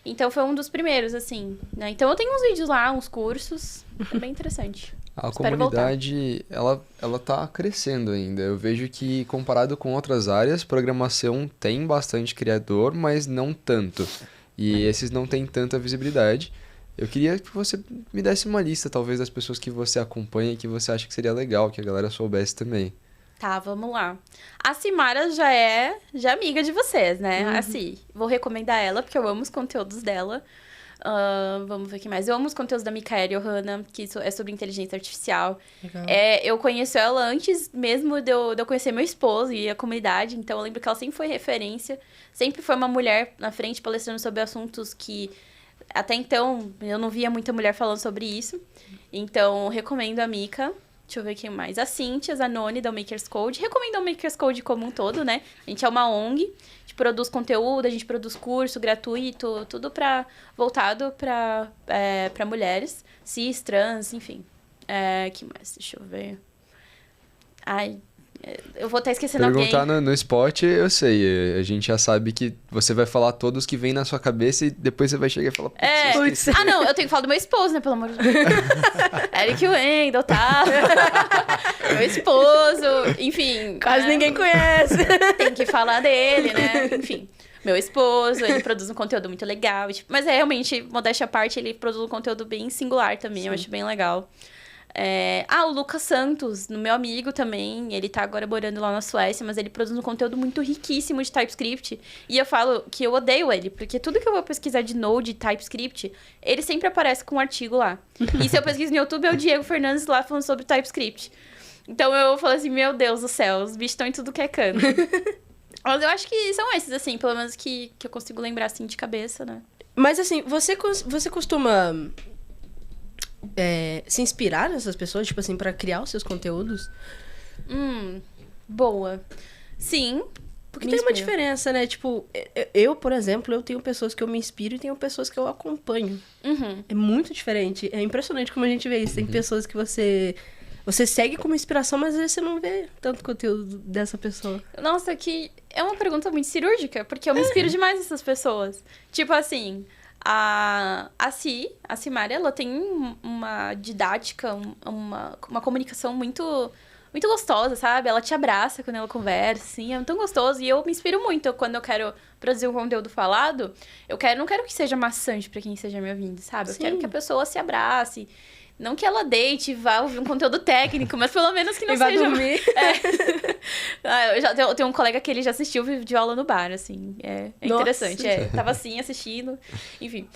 Então, foi um dos primeiros, assim, né? Então, eu tenho uns vídeos lá, uns cursos. É bem interessante. A comunidade, ela tá crescendo ainda. Eu vejo que, comparado com outras áreas, programação tem bastante criador, mas não tanto. E esses não têm tanta visibilidade. Eu queria que você me desse uma lista, talvez, das pessoas que você acompanha e que você acha que seria legal que a galera soubesse também. Tá, vamos lá. A Simara já é amiga de vocês, né? Assim, vou recomendar ela, porque eu amo os conteúdos dela. Vamos ver o que mais. Eu amo os conteúdos da Micaela Johanna, que é sobre inteligência artificial. Legal. Eu conheço ela antes mesmo de eu conhecer meu esposo e a comunidade. Então, eu lembro que ela sempre foi referência. Sempre foi uma mulher na frente palestrando sobre assuntos que... Até então, eu não via muita mulher falando sobre isso. Então, recomendo a Mika. Deixa eu ver quem mais. A Cíntia Zanoni, da Makers Code. Recomendo o Makers Code como um todo, né? A gente é uma ONG. A gente produz conteúdo, a gente produz curso gratuito. Tudo voltado para mulheres. Cis, trans, enfim. Que mais? Deixa eu ver. Eu vou estar esquecendo Perguntar alguém. no spot, eu sei. A gente já sabe que você vai falar todos que vêm na sua cabeça e depois você vai chegar e falar... Putz. Não, eu tenho que falar do meu esposo, né? Pelo amor de Deus. Eric Wendel, tá? Meu esposo, enfim. Quase ninguém conhece. Tem que falar dele, né? Enfim. Meu esposo, ele produz um conteúdo muito legal. Mas realmente, modéstia à parte, ele produz um conteúdo bem singular também. Sim. Eu acho bem legal. O Lucas Santos, meu amigo também, ele tá agora morando lá na Suécia, mas ele produz um conteúdo muito riquíssimo de TypeScript. E eu falo que eu odeio ele, porque tudo que eu vou pesquisar de Node e TypeScript, ele sempre aparece com um artigo lá. E se eu pesquiso no YouTube, é o Diego Fernandes lá falando sobre TypeScript. Então eu falo assim, meu Deus do céu, os bichos estão em tudo que é cano. Mas eu acho que são esses, assim, pelo menos que eu consigo lembrar, assim, de cabeça, né? Mas, assim, você costuma... se inspirar nessas pessoas, tipo assim, pra criar os seus conteúdos? Boa. Sim. Porque tem uma diferença, né? Tipo, eu, por exemplo, eu tenho pessoas que eu me inspiro e tenho pessoas que eu acompanho. É muito diferente. É impressionante como a gente vê isso. Tem pessoas que você segue como inspiração, mas às vezes você não vê tanto conteúdo dessa pessoa. Nossa, que é uma pergunta muito cirúrgica, porque eu me inspiro demais nessas pessoas. Tipo assim... A Simara, ela tem uma didática, uma comunicação muito, muito gostosa, sabe? Ela te abraça quando ela conversa, assim, é tão gostoso. E eu me inspiro muito quando eu quero produzir um conteúdo falado. Não quero que seja maçante pra quem esteja me ouvindo, sabe? Eu quero que a pessoa se abrace. Não que ela deite e vá ouvir um conteúdo técnico, mas pelo menos que não seja... E vá dormir. Eu tenho um colega que ele já assistiu vídeo de aula no bar, assim. É interessante. Tava assim, assistindo, enfim.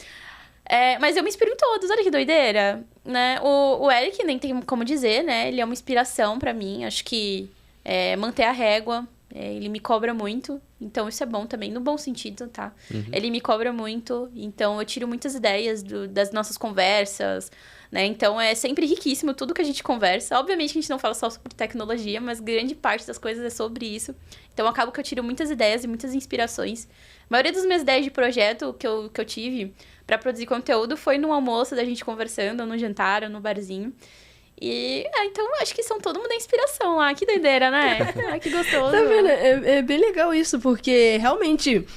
Mas eu me inspiro em todos, olha que doideira, né? O Eric, nem tem como dizer, né? Ele é uma inspiração pra mim, acho que manter a régua, ele me cobra muito, então isso é bom também, no bom sentido, tá? Uhum. Ele me cobra muito, então eu tiro muitas ideias das nossas conversas, né? Então é sempre riquíssimo tudo que a gente conversa. Obviamente que a gente não fala só sobre tecnologia, mas grande parte das coisas é sobre isso. Então acabo que eu tiro muitas ideias e muitas inspirações. A maioria das minhas ideias de projeto que eu tive pra produzir conteúdo foi no almoço, da gente conversando, ou no jantar, ou no barzinho. E, então, acho que são todo mundo da inspiração lá. Que doideira, né? Ai, que gostoso. Tá vendo? É bem legal isso, porque realmente...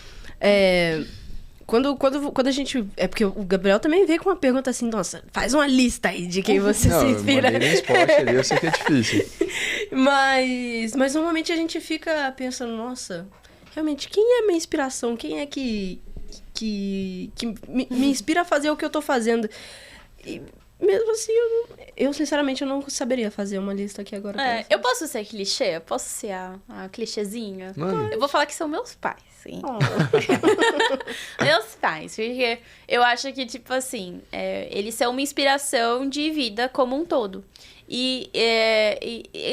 Quando a gente... É porque o Gabriel também veio com uma pergunta assim, nossa, faz uma lista aí de quem você se inspira. Não, eu mandei no spot ali, eu sei que é difícil. Mas normalmente a gente fica pensando, nossa, realmente, quem é minha inspiração? Quem é que me inspira a fazer o que eu tô fazendo? E mesmo assim, eu sinceramente, eu não saberia fazer uma lista aqui agora. Eu posso ser clichê? Eu posso ser a clichêzinha? Mano. Eu vou falar que são meus pais, sim. Meus pais, porque eu acho que, tipo assim, eles são uma inspiração de vida como um todo. E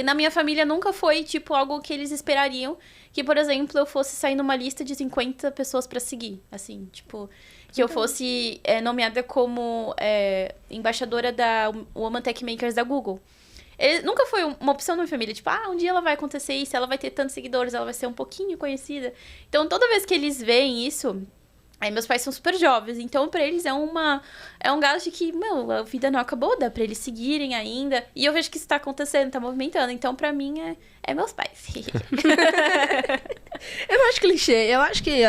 na minha família nunca foi, tipo, algo que eles esperariam que, por exemplo, eu fosse sair numa lista de 50 pessoas pra seguir, assim, tipo... Que eu fosse nomeada como embaixadora da Woman Tech Makers da Google. Ele nunca foi uma opção na minha família. Tipo, um dia ela vai acontecer isso, ela vai ter tantos seguidores, ela vai ser um pouquinho conhecida. Então, toda vez que eles veem isso... Aí, meus pais são super jovens. Então, pra eles é um galo de que, a vida não acabou, dá pra eles seguirem ainda. E eu vejo que isso tá acontecendo, tá movimentando. Então, pra mim, é meus pais. Eu não acho clichê. Eu acho que...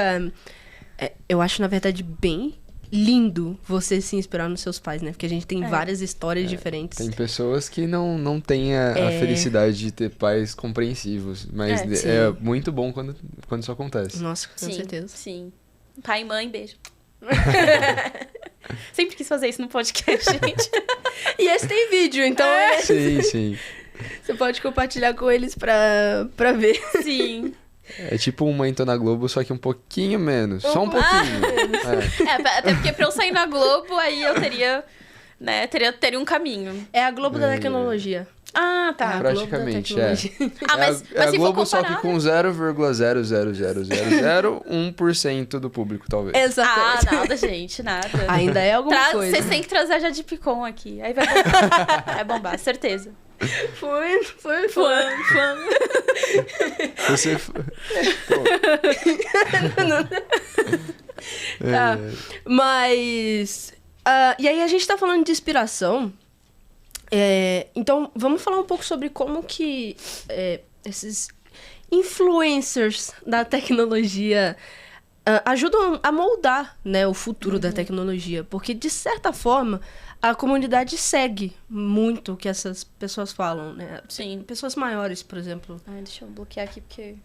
eu acho, na verdade, bem lindo você se inspirar nos seus pais, né? Porque a gente tem várias histórias diferentes. Tem pessoas que não têm a felicidade de ter pais compreensivos, mas é muito bom quando isso acontece. Nossa, com certeza. Sim. Pai e mãe, beijo. Sempre quis fazer isso no podcast, gente. E esse tem vídeo, então... Sim. Você pode compartilhar com eles pra ver. Sim. É tipo uma Mãe Tô na Globo, só que um pouquinho menos. Só um pouquinho. Até porque pra eu sair na Globo, aí eu teria, né, teria um caminho. É a Globo da tecnologia. Ah, tá. Praticamente, mas a se Globo for só comparar... que com 0,00001% do público, talvez. Exatamente. Nada, gente, nada. Ainda é alguma coisa. Vocês têm que trazer a Jade Picon aqui. Aí vai bombar. Vai bombar, certeza. Foi. Você... Tá. Mas... e aí a gente tá falando de inspiração. Então, vamos falar um pouco sobre como que esses influencers da tecnologia ajudam a moldar, né, o futuro da tecnologia. Porque, de certa forma, a comunidade segue muito o que essas pessoas falam, né? Sim. Pessoas maiores, por exemplo. Deixa eu bloquear aqui, porque...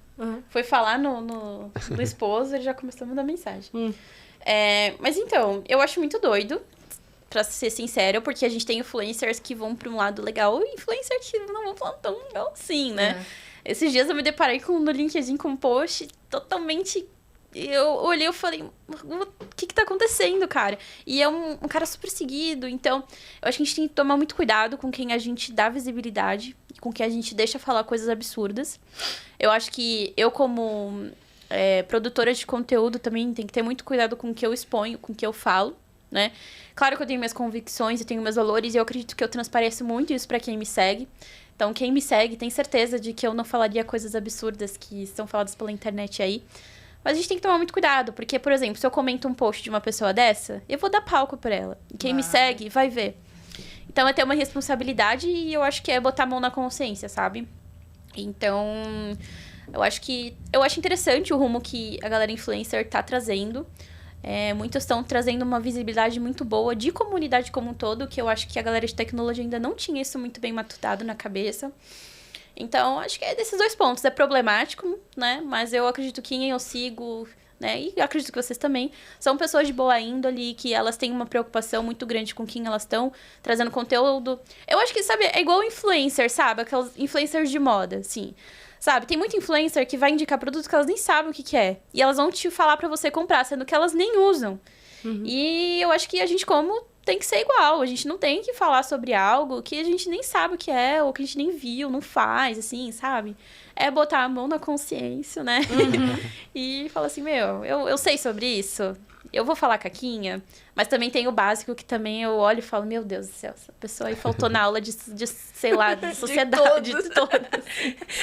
Foi falar no esposo, ele já começou a mandar mensagem. Mas então, eu acho muito doido, pra ser sincero, porque a gente tem influencers que vão pra um lado legal e influencers que não vão falar tão legal assim, né? Esses dias eu me deparei no LinkedIn com um post totalmente... Eu olhei e falei, o que tá acontecendo, cara? E é um cara super seguido, então eu acho que a gente tem que tomar muito cuidado com quem a gente dá visibilidade, com quem a gente deixa falar coisas absurdas. Eu acho que eu, como produtora de conteúdo, também tenho que ter muito cuidado com o que eu exponho, com o que eu falo, né? Claro que eu tenho minhas convicções, eu tenho meus valores, e eu acredito que eu transpareço muito isso pra quem me segue. Então, quem me segue tem certeza de que eu não falaria coisas absurdas que são faladas pela internet aí. Mas a gente tem que tomar muito cuidado, porque, por exemplo, se eu comento um post de uma pessoa dessa, eu vou dar palco pra ela. E quem me segue vai ver. Então, é ter uma responsabilidade e eu acho que é botar a mão na consciência, sabe? Então, eu acho interessante o rumo que a galera influencer tá trazendo. Muitos estão trazendo uma visibilidade muito boa de comunidade como um todo, que eu acho que a galera de tecnologia ainda não tinha isso muito bem matutado na cabeça. Então, acho que é desses 2 pontos. É problemático, né? Mas eu acredito que quem eu sigo, né? E eu acredito que vocês também, são pessoas de boa índole, que elas têm uma preocupação muito grande com quem elas estão trazendo conteúdo. Eu acho que, sabe, é igual influencer, sabe? Aquelas influencers de moda, assim. Sabe, tem muito influencer que vai indicar produtos que elas nem sabem o que é. E elas vão te falar pra você comprar, sendo que elas nem usam. E eu acho que a gente, como, tem que ser igual. A gente não tem que falar sobre algo que a gente nem sabe o que é, ou que a gente nem viu, não faz, assim, sabe? É botar a mão na consciência, né? E falar assim, eu sei sobre isso. Eu vou falar caquinha, mas também tem o básico que também eu olho e falo, meu Deus do céu, essa pessoa aí faltou na aula de sei lá, de sociedade, de todas.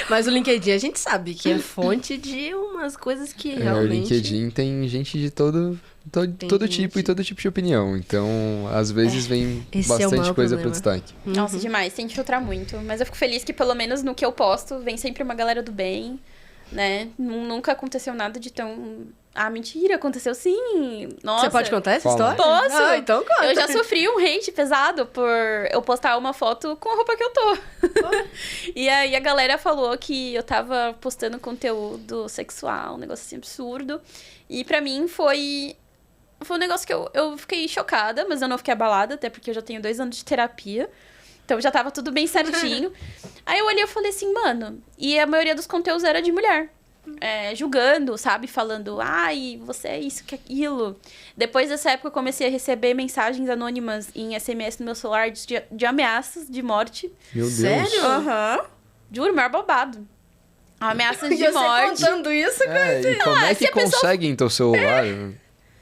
Mas o LinkedIn a gente sabe que é fonte de umas coisas que realmente... O LinkedIn tem gente de todo tipo e todo tipo de opinião. Então, às vezes vem bastante coisa para destaque. Nossa, demais. Tem que filtrar muito. Mas eu fico feliz que, pelo menos no que eu posto, vem sempre uma galera do bem, né? Nunca aconteceu nada de tão... Ah, mentira, aconteceu sim. Nossa. Você pode contar essa história? Posso. Ah, então conta. Eu já sofri um hate pesado por eu postar uma foto com a roupa que eu tô. E aí a galera falou que eu tava postando conteúdo sexual, um negócio assim absurdo. E pra mim foi um negócio que eu fiquei chocada, mas eu não fiquei abalada, até porque eu já tenho 2 anos de terapia. Então já tava tudo bem certinho. Aí eu olhei e falei assim, mano... E a maioria dos conteúdos era de mulher. Julgando, sabe? Falando, ai, você é isso, que aquilo. Depois dessa época eu comecei a receber mensagens anônimas em SMS no meu celular de ameaças de morte. Meu Deus. Sério? Aham. Juro, maior babado. Ameaças de Você morte. contando isso, E como é que conseguem teu celular?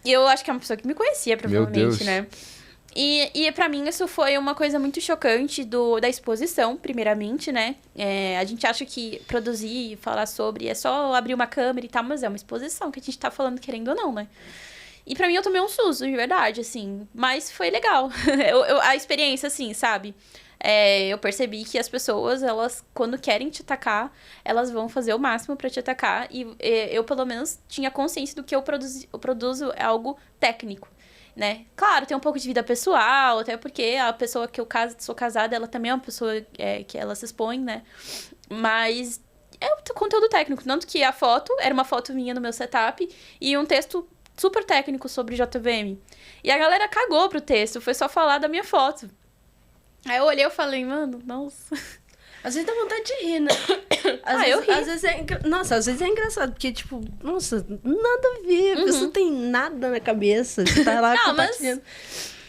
E eu acho que é uma pessoa que me conhecia, provavelmente, Meu Deus. né? E pra mim isso foi uma coisa muito chocante da exposição, primeiramente, né? A gente acha que produzir, falar sobre, é só abrir uma câmera e tal, mas é uma exposição que a gente tá falando, querendo ou não, né? E pra mim eu tomei um susto, de verdade, assim. Mas foi legal. A experiência, assim, sabe? Eu percebi que as pessoas, elas, quando querem te atacar, elas vão fazer o máximo pra te atacar. E eu, pelo menos, tinha consciência do que eu produzo é algo técnico. Né? Claro, tem um pouco de vida pessoal, até porque a pessoa que eu sou casada, ela também é uma pessoa que ela se expõe, né? Mas é um conteúdo técnico. Tanto que a foto era uma foto minha no meu setup e um texto super técnico sobre JVM. E a galera cagou pro texto, foi só falar da minha foto. Aí eu olhei e falei, mano, nossa... Às vezes dá vontade de rir, né? Eu ri. Às vezes Nossa, às vezes é engraçado, porque, tipo, nossa, nada a ver. A pessoa não tem nada na cabeça. Você tá lá compartilhando.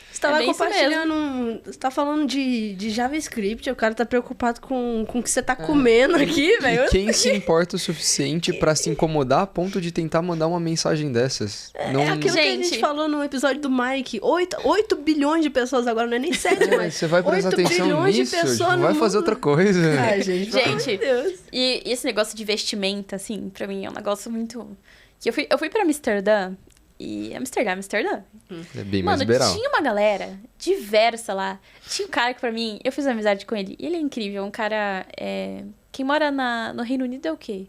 Você tá lá compartilhando. Você tá falando de JavaScript, o cara tá preocupado com o que você tá comendo aqui, velho. E quem se importa o suficiente pra se incomodar a ponto de tentar mandar uma mensagem dessas? É aquilo que a gente falou no episódio do Mike. 8 bilhões de pessoas agora, não é nem 7 mais. Você vai prestar atenção nisso? Vai fazer outra coisa. Ai, gente, gente, Deus. E esse negócio de vestimenta, assim, pra mim é um negócio muito... Que eu fui pra Amsterdã. E Amsterdã. É bem mais Mano, liberal. tinha uma galera diversa lá. Tinha um cara que pra mim, eu fiz amizade com ele. E ele é incrível, um cara... Quem mora no Reino Unido é o quê?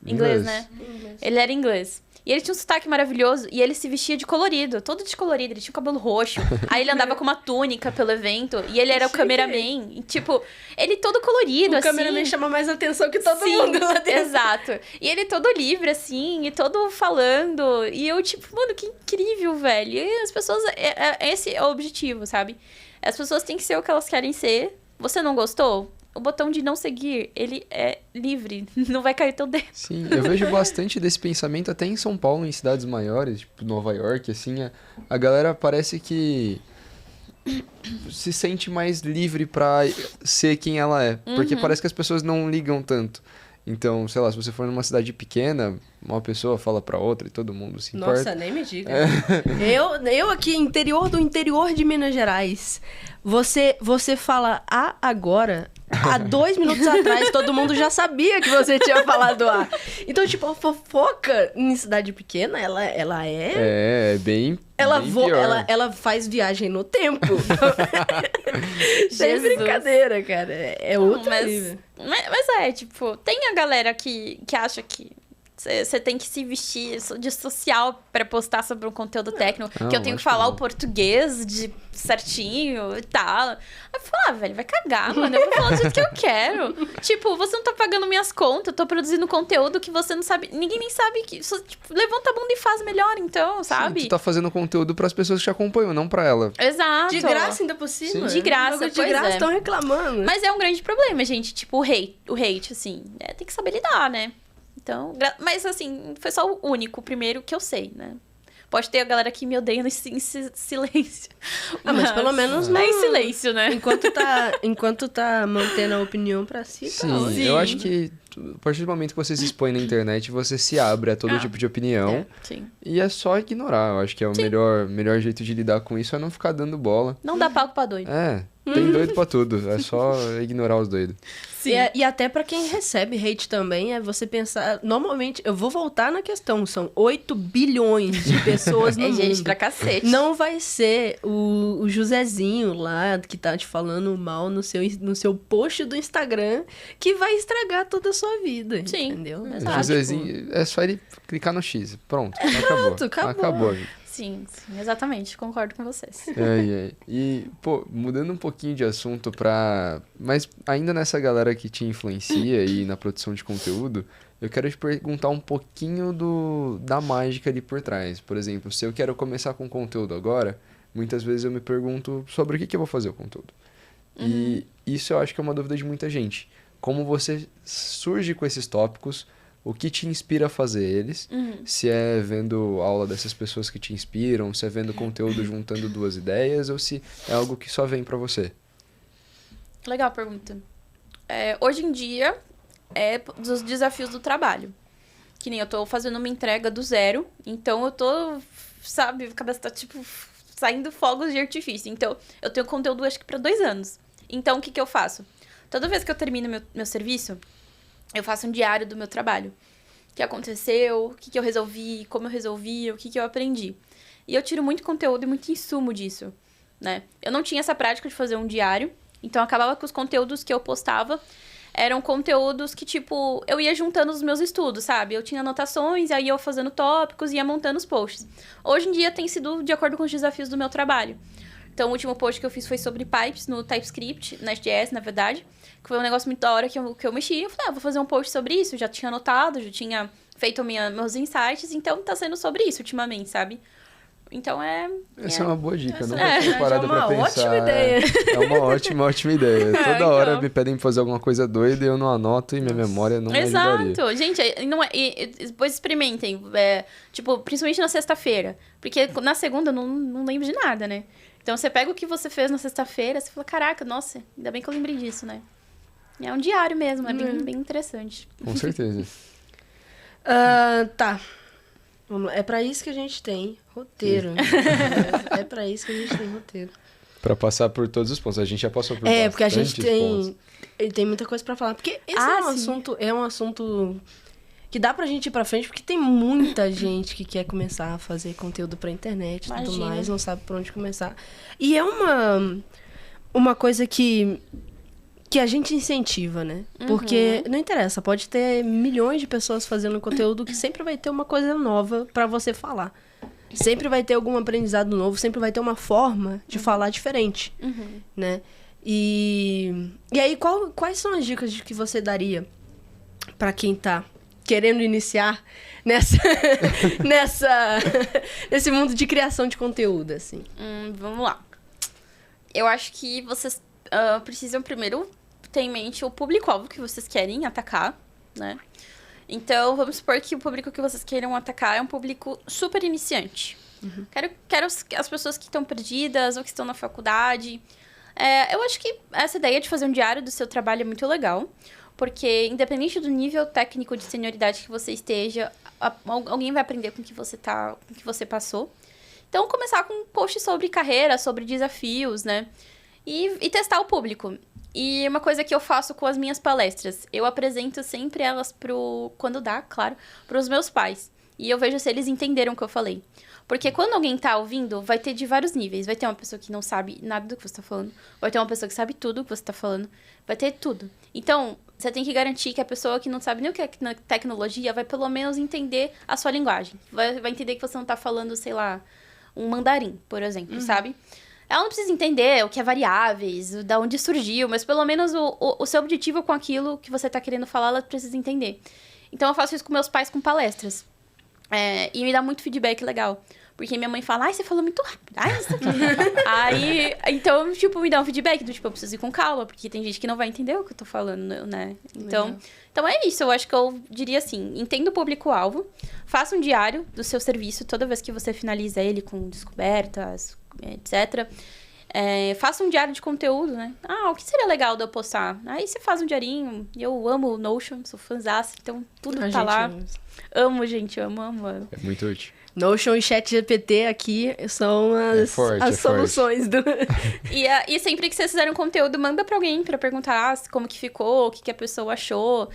Inglês, né? Inglês. Ele era inglês. E ele tinha um sotaque maravilhoso. E ele se vestia de colorido, todo de colorido. Ele tinha o cabelo roxo. Aí ele andava com uma túnica pelo evento. E ele era o cameraman. E, tipo, ele todo colorido, assim. O cameraman chama mais atenção que todo mundo lá dentro. Exato. E ele todo livre, assim. E todo falando. E eu, tipo, mano, que incrível, velho. E as pessoas... Esse é o objetivo, sabe? As pessoas têm que ser o que elas querem ser. Você não gostou? O botão de não seguir, ele é livre. Não vai cair teu dedo. Sim, eu vejo bastante desse pensamento até em São Paulo, em cidades maiores, tipo Nova York, assim. A galera parece que se sente mais livre pra ser quem ela é. Porque parece que as pessoas não ligam tanto. Então, sei lá, se você for numa cidade pequena, uma pessoa fala pra outra e todo mundo se importa. Nossa, nem me diga. Eu aqui, interior do interior de Minas Gerais, você fala A agora, há 2 minutos atrás todo mundo já sabia que você tinha falado A. Então, tipo, a fofoca em cidade pequena, ela é... É bem pior. Ela faz viagem no tempo. Sem brincadeira, cara. É outro nível. Mas tipo, tem a galera que acha que Você tem que se vestir de social pra postar sobre um conteúdo técnico. Não, que eu tenho que acho que falar não. o português de certinho e tal. Aí eu falo, velho, vai cagar, mano. Eu vou falar do jeito que eu quero. Tipo, você não tá pagando minhas contas, eu tô produzindo conteúdo que você não sabe. Ninguém nem sabe que. Tipo, levanta a bunda e faz melhor, então, sabe? Sim, tu tá fazendo conteúdo pras pessoas que te acompanham, não pra ela. Exato. De graça ainda por cima. Sim. De graça, Bagulho de pois graça, é. estão reclamando. Mas é um grande problema, gente. Tipo, o hate, assim. Tem que saber lidar, né? Então, mas assim, foi só o único, o primeiro que eu sei, né? Pode ter a galera que me odeia em silêncio. Mas pelo menos não é em não- silêncio, né? Enquanto tá mantendo a opinião pra si, tá Sim, ótimo. eu acho que a partir do momento que você se expõe na internet, você se abre a todo tipo de opinião. Sim. E é só ignorar. Eu acho que é o melhor jeito de lidar com isso é não ficar dando bola. Não dá palco pra doido. Tem doido pra tudo. É só ignorar os doidos. E até pra quem recebe hate também, é você pensar... Normalmente, eu vou voltar na questão, são 8 bilhões de pessoas no É mundo. gente pra cacete. Não vai ser o Josézinho lá, que tá te falando mal no seu post do Instagram, que vai estragar toda a sua vida, Sim, entendeu? exato. Josézinho, é só ele clicar no X. Pronto, acabou. acabou. Acabou. Sim, exatamente. Concordo com vocês. E, pô, mudando um pouquinho de assunto mas ainda nessa galera que te influencia e na produção de conteúdo, eu quero te perguntar um pouquinho da mágica ali por trás. Por exemplo, se eu quero começar com conteúdo agora, muitas vezes eu me pergunto sobre o que eu vou fazer o conteúdo. E isso eu acho que é uma dúvida de muita gente. Como você surge com esses tópicos, o que te inspira a fazer eles, se é vendo aula dessas pessoas que te inspiram, se é vendo conteúdo juntando duas ideias, ou se é algo que só vem pra você. Legal a pergunta. Hoje em dia, é dos desafios do trabalho. Que nem eu tô fazendo uma entrega do zero, então eu tô, sabe, a cabeça tá, tipo, saindo fogos de artifício. Então, eu tenho conteúdo, acho que pra 2 anos. Então, o que eu faço? Toda vez que eu termino meu serviço, eu faço um diário do meu trabalho. O que aconteceu, o que eu resolvi, como eu resolvi, o que eu aprendi. E eu tiro muito conteúdo e muito insumo disso, né? Eu não tinha essa prática de fazer um diário, então acabava que os conteúdos que eu postava eram conteúdos que, tipo, eu ia juntando os meus estudos, sabe? Eu tinha anotações, aí eu fazendo tópicos, ia montando os posts. Hoje em dia tem sido de acordo com os desafios do meu trabalho. Então, o último post que eu fiz foi sobre pipes no TypeScript, na JS, na verdade. Que foi um negócio muito da hora que eu mexi. Eu falei, vou fazer um post sobre isso. Já tinha anotado, já tinha feito meus insights. Então, tá sendo sobre isso ultimamente, sabe? Então, Essa é uma boa dica. Eu nunca É, tinha parado pra uma pensar. ótima ideia. É uma ótima ideia. Toda então. hora me pedem pra fazer alguma coisa doida e eu não anoto e minha memória não me ajudaria. Exato. Gente, não é, depois experimentem. Tipo, principalmente na sexta-feira. Porque na segunda eu não lembro de nada, né? Então, você pega o que você fez na sexta-feira, você fala, caraca, nossa, ainda bem que eu lembrei disso, né? É um diário mesmo, é bem interessante. Com certeza. Tá. Vamos lá. É pra isso que a gente tem roteiro. É pra isso que a gente tem roteiro. Pra passar por todos os pontos. A gente já passou por Porque a gente bastantes pontos. tem muita coisa pra falar. Porque esse sim. é um assunto que dá pra gente ir pra frente, porque tem muita gente que quer começar a fazer conteúdo pra internet e tudo Imagina. mais, não sabe por onde começar. E é uma coisa que a gente incentiva, né? Porque não interessa, pode ter milhões de pessoas fazendo conteúdo que sempre vai ter uma coisa nova pra você falar. Sempre vai ter algum aprendizado novo, sempre vai ter uma forma de falar diferente, né? E aí, quais são as dicas que você daria pra quem tá querendo iniciar nesse mundo de criação de conteúdo, assim? Vamos lá. Eu acho que vocês precisam primeiro ter em mente o público-alvo que vocês querem atacar, né? Então, vamos supor que o público que vocês queiram atacar é um público super iniciante. Quero as pessoas que estão perdidas ou que estão na faculdade. Eu acho que essa ideia de fazer um diário do seu trabalho é muito legal. Porque, independente do nível técnico de senioridade que você esteja, alguém vai aprender com o que você passou. Então, começar com um post sobre carreira, sobre desafios, né? E testar o público. E uma coisa que eu faço com as minhas palestras, eu apresento sempre elas quando dá, claro, para os meus pais. E eu vejo se eles entenderam o que eu falei. Porque quando alguém tá ouvindo, vai ter de vários níveis. Vai ter uma pessoa que não sabe nada do que você tá falando. Vai ter uma pessoa que sabe tudo que você tá falando. Vai ter tudo. Então, você tem que garantir que a pessoa que não sabe nem o que é tecnologia vai pelo menos entender a sua linguagem. Vai entender que você não tá falando, sei lá, um mandarim, por exemplo, sabe? Ela não precisa entender o que é variáveis, da onde surgiu, mas pelo menos o seu objetivo com aquilo que você tá querendo falar, ela precisa entender. Então, eu faço isso com meus pais com palestras. E me dá muito feedback legal. Porque minha mãe fala, ai, você falou muito rápido. Ai, isso aqui. Aí, então, tipo, me dá um feedback do tipo, eu preciso ir com calma, porque tem gente que não vai entender o que eu tô falando, né? Então é isso. Eu acho que eu diria assim, entenda o público-alvo, faça um diário do seu serviço toda vez que você finaliza ele com descobertas, etc. Faça um diário de conteúdo, né? O que seria legal de eu postar? Aí você faz um diarinho. E eu amo o Notion, sou fãzaça, então tudo tá lá. Amo, gente, amo. É muito útil. Notion e ChatGPT aqui são as soluções do... E sempre que vocês fizerem um conteúdo, manda pra alguém pra perguntar como que ficou, o que a pessoa achou.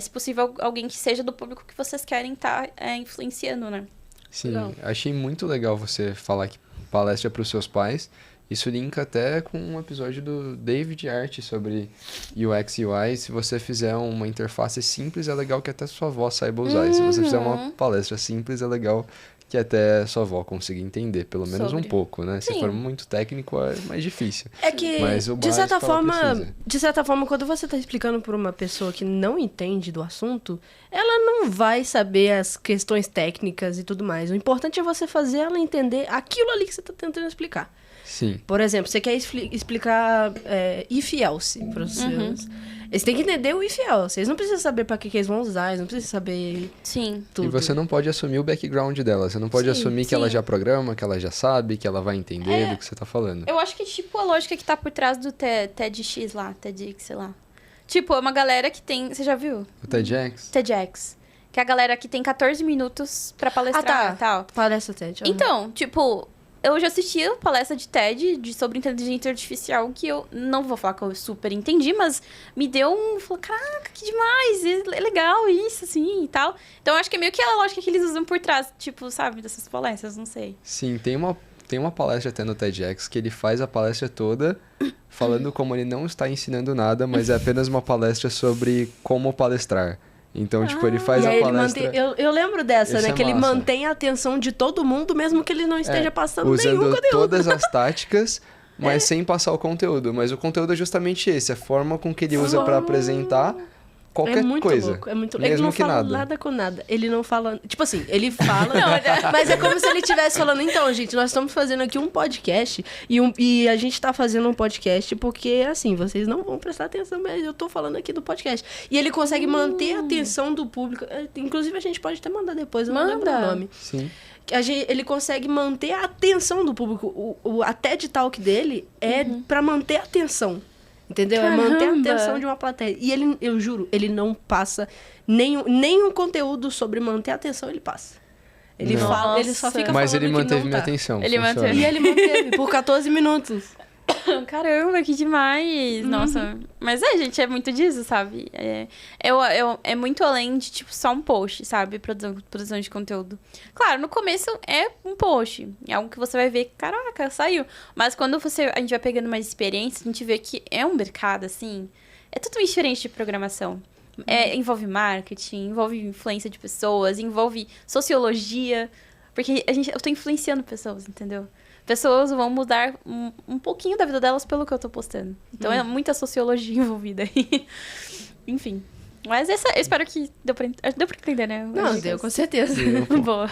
Se possível, alguém que seja do público que vocês querem estar influenciando, né? Sim, achei muito legal você falar que palestra pros seus pais. Isso linka até com um episódio do David Art sobre UX e UI. Se você fizer uma interface simples, é legal que até sua avó saiba usar. E se você fizer uma palestra simples, é legal que até sua avó consiga entender, pelo menos um pouco, né? Sim. Se for muito técnico, é mais difícil. É que, mas o de certa básico forma, quando você tá explicando para uma pessoa que não entende do assunto, ela não vai saber as questões técnicas e tudo mais. O importante é você fazer ela entender aquilo ali que você tá tentando explicar. Sim. Por exemplo, você quer explicar if-else para os seus... Eles têm que entender o if-else. Eles não precisam saber para que eles vão usar, eles não precisam saber tudo. E você não pode assumir o background dela. Você não pode assumir que ela já programa, que ela já sabe, que ela vai entender do que você tá falando. Eu acho que, tipo, a lógica que tá por trás do TEDx lá, TEDx, sei lá. Tipo, é uma galera que tem... Você já viu? O TEDx? TEDx. Que é a galera que tem 14 minutos pra palestrar e tal. Palestra TED. Então, tipo... Eu já assisti a palestra de TED sobre inteligência artificial, que eu não vou falar que eu super entendi, mas me deu falei, caraca, que demais, é legal isso, assim, e tal. Então, eu acho que é meio que a lógica que eles usam por trás, tipo, sabe, dessas palestras, não sei. Sim, tem uma palestra até no TEDx que ele faz a palestra toda falando como ele não está ensinando nada, mas é apenas uma palestra sobre como palestrar. Então, tipo, ele faz a palestra... Eu lembro dessa, né? Que ele mantém a atenção de todo mundo, mesmo que ele não esteja passando nenhum conteúdo. Usando todas as táticas, mas sem passar o conteúdo. Mas o conteúdo é justamente esse, a forma com que ele usa para apresentar qualquer coisa. Louco, é muito louco. Mesmo ele não que fala nada com nada. Ele não fala... Tipo assim, ele fala... mas é como se ele estivesse falando... Então, gente, nós estamos fazendo aqui um podcast. E a gente tá fazendo um podcast porque, assim, vocês não vão prestar atenção, mas eu tô falando aqui do podcast. E ele consegue manter a atenção do público. Inclusive, a gente pode até mandar depois, eu não lembro o nome. Sim. Ele consegue manter a atenção do público. A TED Talk dele é pra manter a atenção. Entendeu? Caramba. É manter a atenção de uma plateia. E ele, eu juro, ele não passa nenhum conteúdo sobre manter a atenção, ele passa. Ele fala, ele só fica Mas falando ele que manteve não minha tá. atenção. Ele funciona. manteve. E ele manteve por 14 minutos. Caramba, que demais! Nossa, mas gente, é muito disso, sabe? É muito além de, tipo, só um post, sabe? Produção de conteúdo. Claro, no começo é um post, é algo que você vai ver, caraca, saiu. Mas quando a gente vai pegando mais experiência, a gente vê que é um mercado, assim, é totalmente diferente de programação. Envolve marketing, envolve influência de pessoas, envolve sociologia, porque eu tô influenciando pessoas, entendeu? Pessoas vão mudar um pouquinho da vida delas pelo que eu tô postando. Então, é muita sociologia envolvida aí. Enfim. Mas eu espero que deu pra entender, né? Não, deu, com certeza. Boa.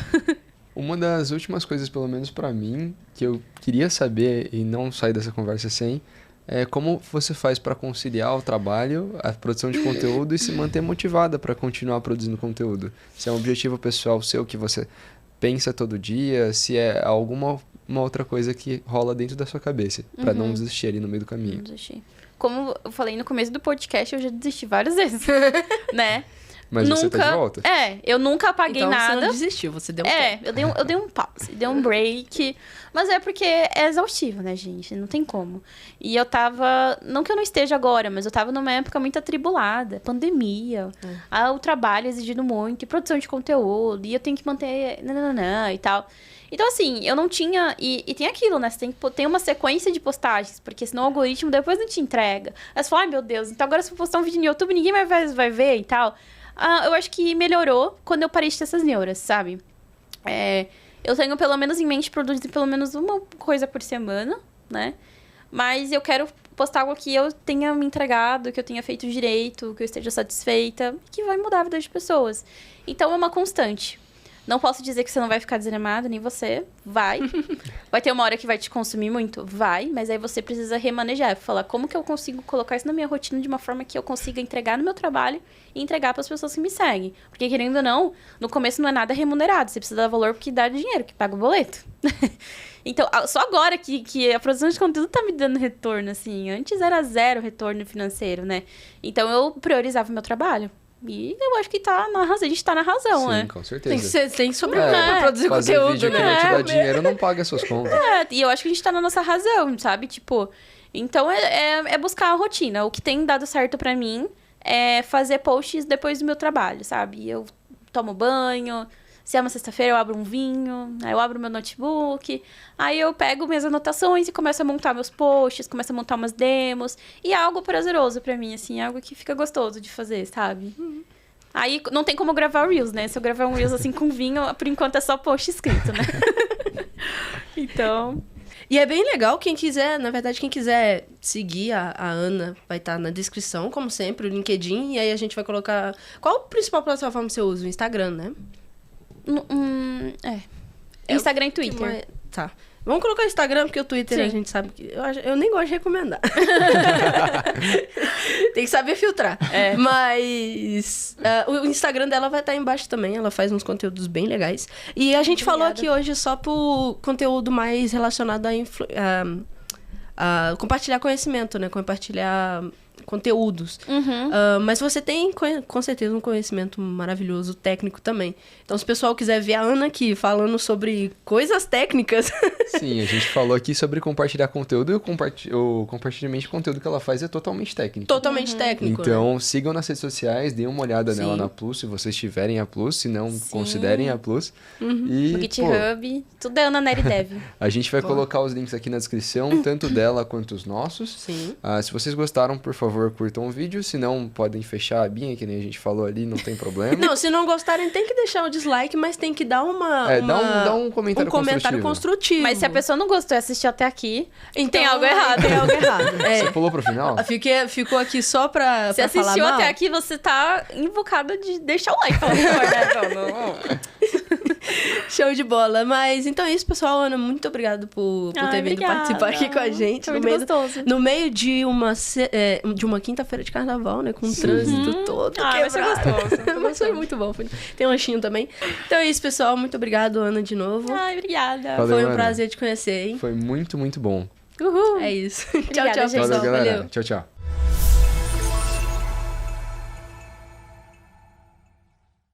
Uma das últimas coisas, pelo menos pra mim, que eu queria saber e não sair dessa conversa sem, é como você faz pra conciliar o trabalho, a produção de conteúdo e se manter motivada pra continuar produzindo conteúdo. Se é um objetivo pessoal seu que você pensa todo dia, se é alguma outra coisa que rola dentro da sua cabeça, pra não desistir ali no meio do caminho. Não desistir. Como eu falei no começo do podcast, eu já desisti várias vezes, né? Mas você tá de volta? Eu nunca apaguei Então nada. você não desistiu, você deu um tempo. Eu dei um pause, dei um break. Mas é porque é exaustivo, né, gente? Não tem como. E eu tava... Não que eu não esteja agora, mas eu tava numa época muito atribulada. Pandemia. O trabalho exigindo muito. E produção de conteúdo. E eu tenho que manter... Nananã, e tal. Então, assim, eu não tinha... E tem aquilo, né? Você tem uma sequência de postagens. Porque senão o algoritmo depois não te entrega. Aí você fala, ai, meu Deus. Então agora se eu postar um vídeo no YouTube, ninguém vai ver e tal. Eu acho que melhorou quando eu parei de ter essas neuras, sabe? Eu tenho pelo menos em mente produzir pelo menos uma coisa por semana, né? Mas eu quero postar algo que eu tenha me entregado, que eu tenha feito direito, que eu esteja satisfeita, que vai mudar a vida de pessoas. Então é uma constante. Não posso dizer que você não vai ficar desanimado, nem você. Vai. Vai ter uma hora que vai te consumir muito? Vai. Mas aí você precisa remanejar. Falar como que eu consigo colocar isso na minha rotina de uma forma que eu consiga entregar no meu trabalho e entregar para as pessoas que me seguem. Porque, querendo ou não, no começo não é nada remunerado. Você precisa dar valor porque dá dinheiro, que paga o boleto. Então, só agora que a produção de conteúdo tá me dando retorno, assim. Antes era 0 retorno financeiro, né? Então, eu priorizava o meu trabalho. E eu acho que tá na razão. A gente tá na razão, né? Sim, com certeza. Tem que sobreviver pra produzir fazer conteúdo, vídeo que não né? te dá dinheiro não paga suas contas. E eu acho que a gente tá na nossa razão, sabe? Tipo, então é buscar a rotina. O que tem dado certo pra mim é fazer posts depois do meu trabalho, sabe? Eu tomo banho, se é uma sexta-feira eu abro um vinho, aí eu abro meu notebook, aí eu pego minhas anotações e começo a montar meus posts, começo a montar umas demos, e é algo prazeroso pra mim, assim, é algo que fica gostoso de fazer, sabe? Aí não tem como gravar Reels, né? Se eu gravar um Reels assim com vinho, por enquanto é só post escrito, né? Então... E é bem legal, quem quiser seguir a Ana, vai estar na descrição, como sempre, o LinkedIn, e aí a gente vai colocar... Qual a principal plataforma que você usa? O Instagram, né? Instagram e Twitter. Tá. Vamos colocar o Instagram, porque o Twitter Sim. a gente sabe que... Eu nem gosto de recomendar. Tem que saber filtrar. Mas o Instagram dela vai estar embaixo também. Ela faz uns conteúdos bem legais. E a gente falou aqui hoje só pro conteúdo mais relacionado a compartilhar conhecimento, né? Compartilhar conteúdos. Mas você tem, com certeza, um conhecimento maravilhoso, técnico também. Então, se o pessoal quiser ver a Ana aqui falando sobre coisas técnicas... Sim, a gente falou aqui sobre compartilhar conteúdo e o compartilhamento de conteúdo que ela faz é totalmente técnico. Totalmente técnico, Então, né? sigam nas redes sociais, deem uma olhada nela na Plus, se vocês tiverem a Plus, se não, considerem a Plus. E, O GitHub, tudo é Ana Nery Dev. a gente vai colocar os links aqui na descrição, tanto dela quanto os nossos. Sim. Se vocês gostaram, por favor, curtam o vídeo, se não, podem fechar a abinha, que nem a gente falou ali, não tem problema. Não, se não gostarem, tem que deixar o dislike, mas tem que dar dá um comentário construtivo. Mas se a pessoa não gostou e assistiu até aqui, Então, tem algo errado. Tem algo errado. Você pulou pro final? Ficou aqui só pra Se falar assistiu mal. até aqui, você tá invocado de deixar o like. Por favor, né? Não. Show de bola. Mas então é isso, pessoal. Ana, muito obrigado por ter vindo obrigada. participar aqui com a gente. Foi muito gostoso. No meio de uma quinta-feira de carnaval, né? Com o trânsito todo vai ser quebrado. gostoso. Mas foi muito bom. Tem um lanchinho também. Então é isso, pessoal. Muito obrigado, Ana, de novo. Ai, obrigada. Valeu, Foi um Ana. prazer te conhecer, hein? Foi muito, muito bom. É isso. Obrigada, tchau, gente. pessoal. Valeu, galera. Valeu. Tchau, tchau.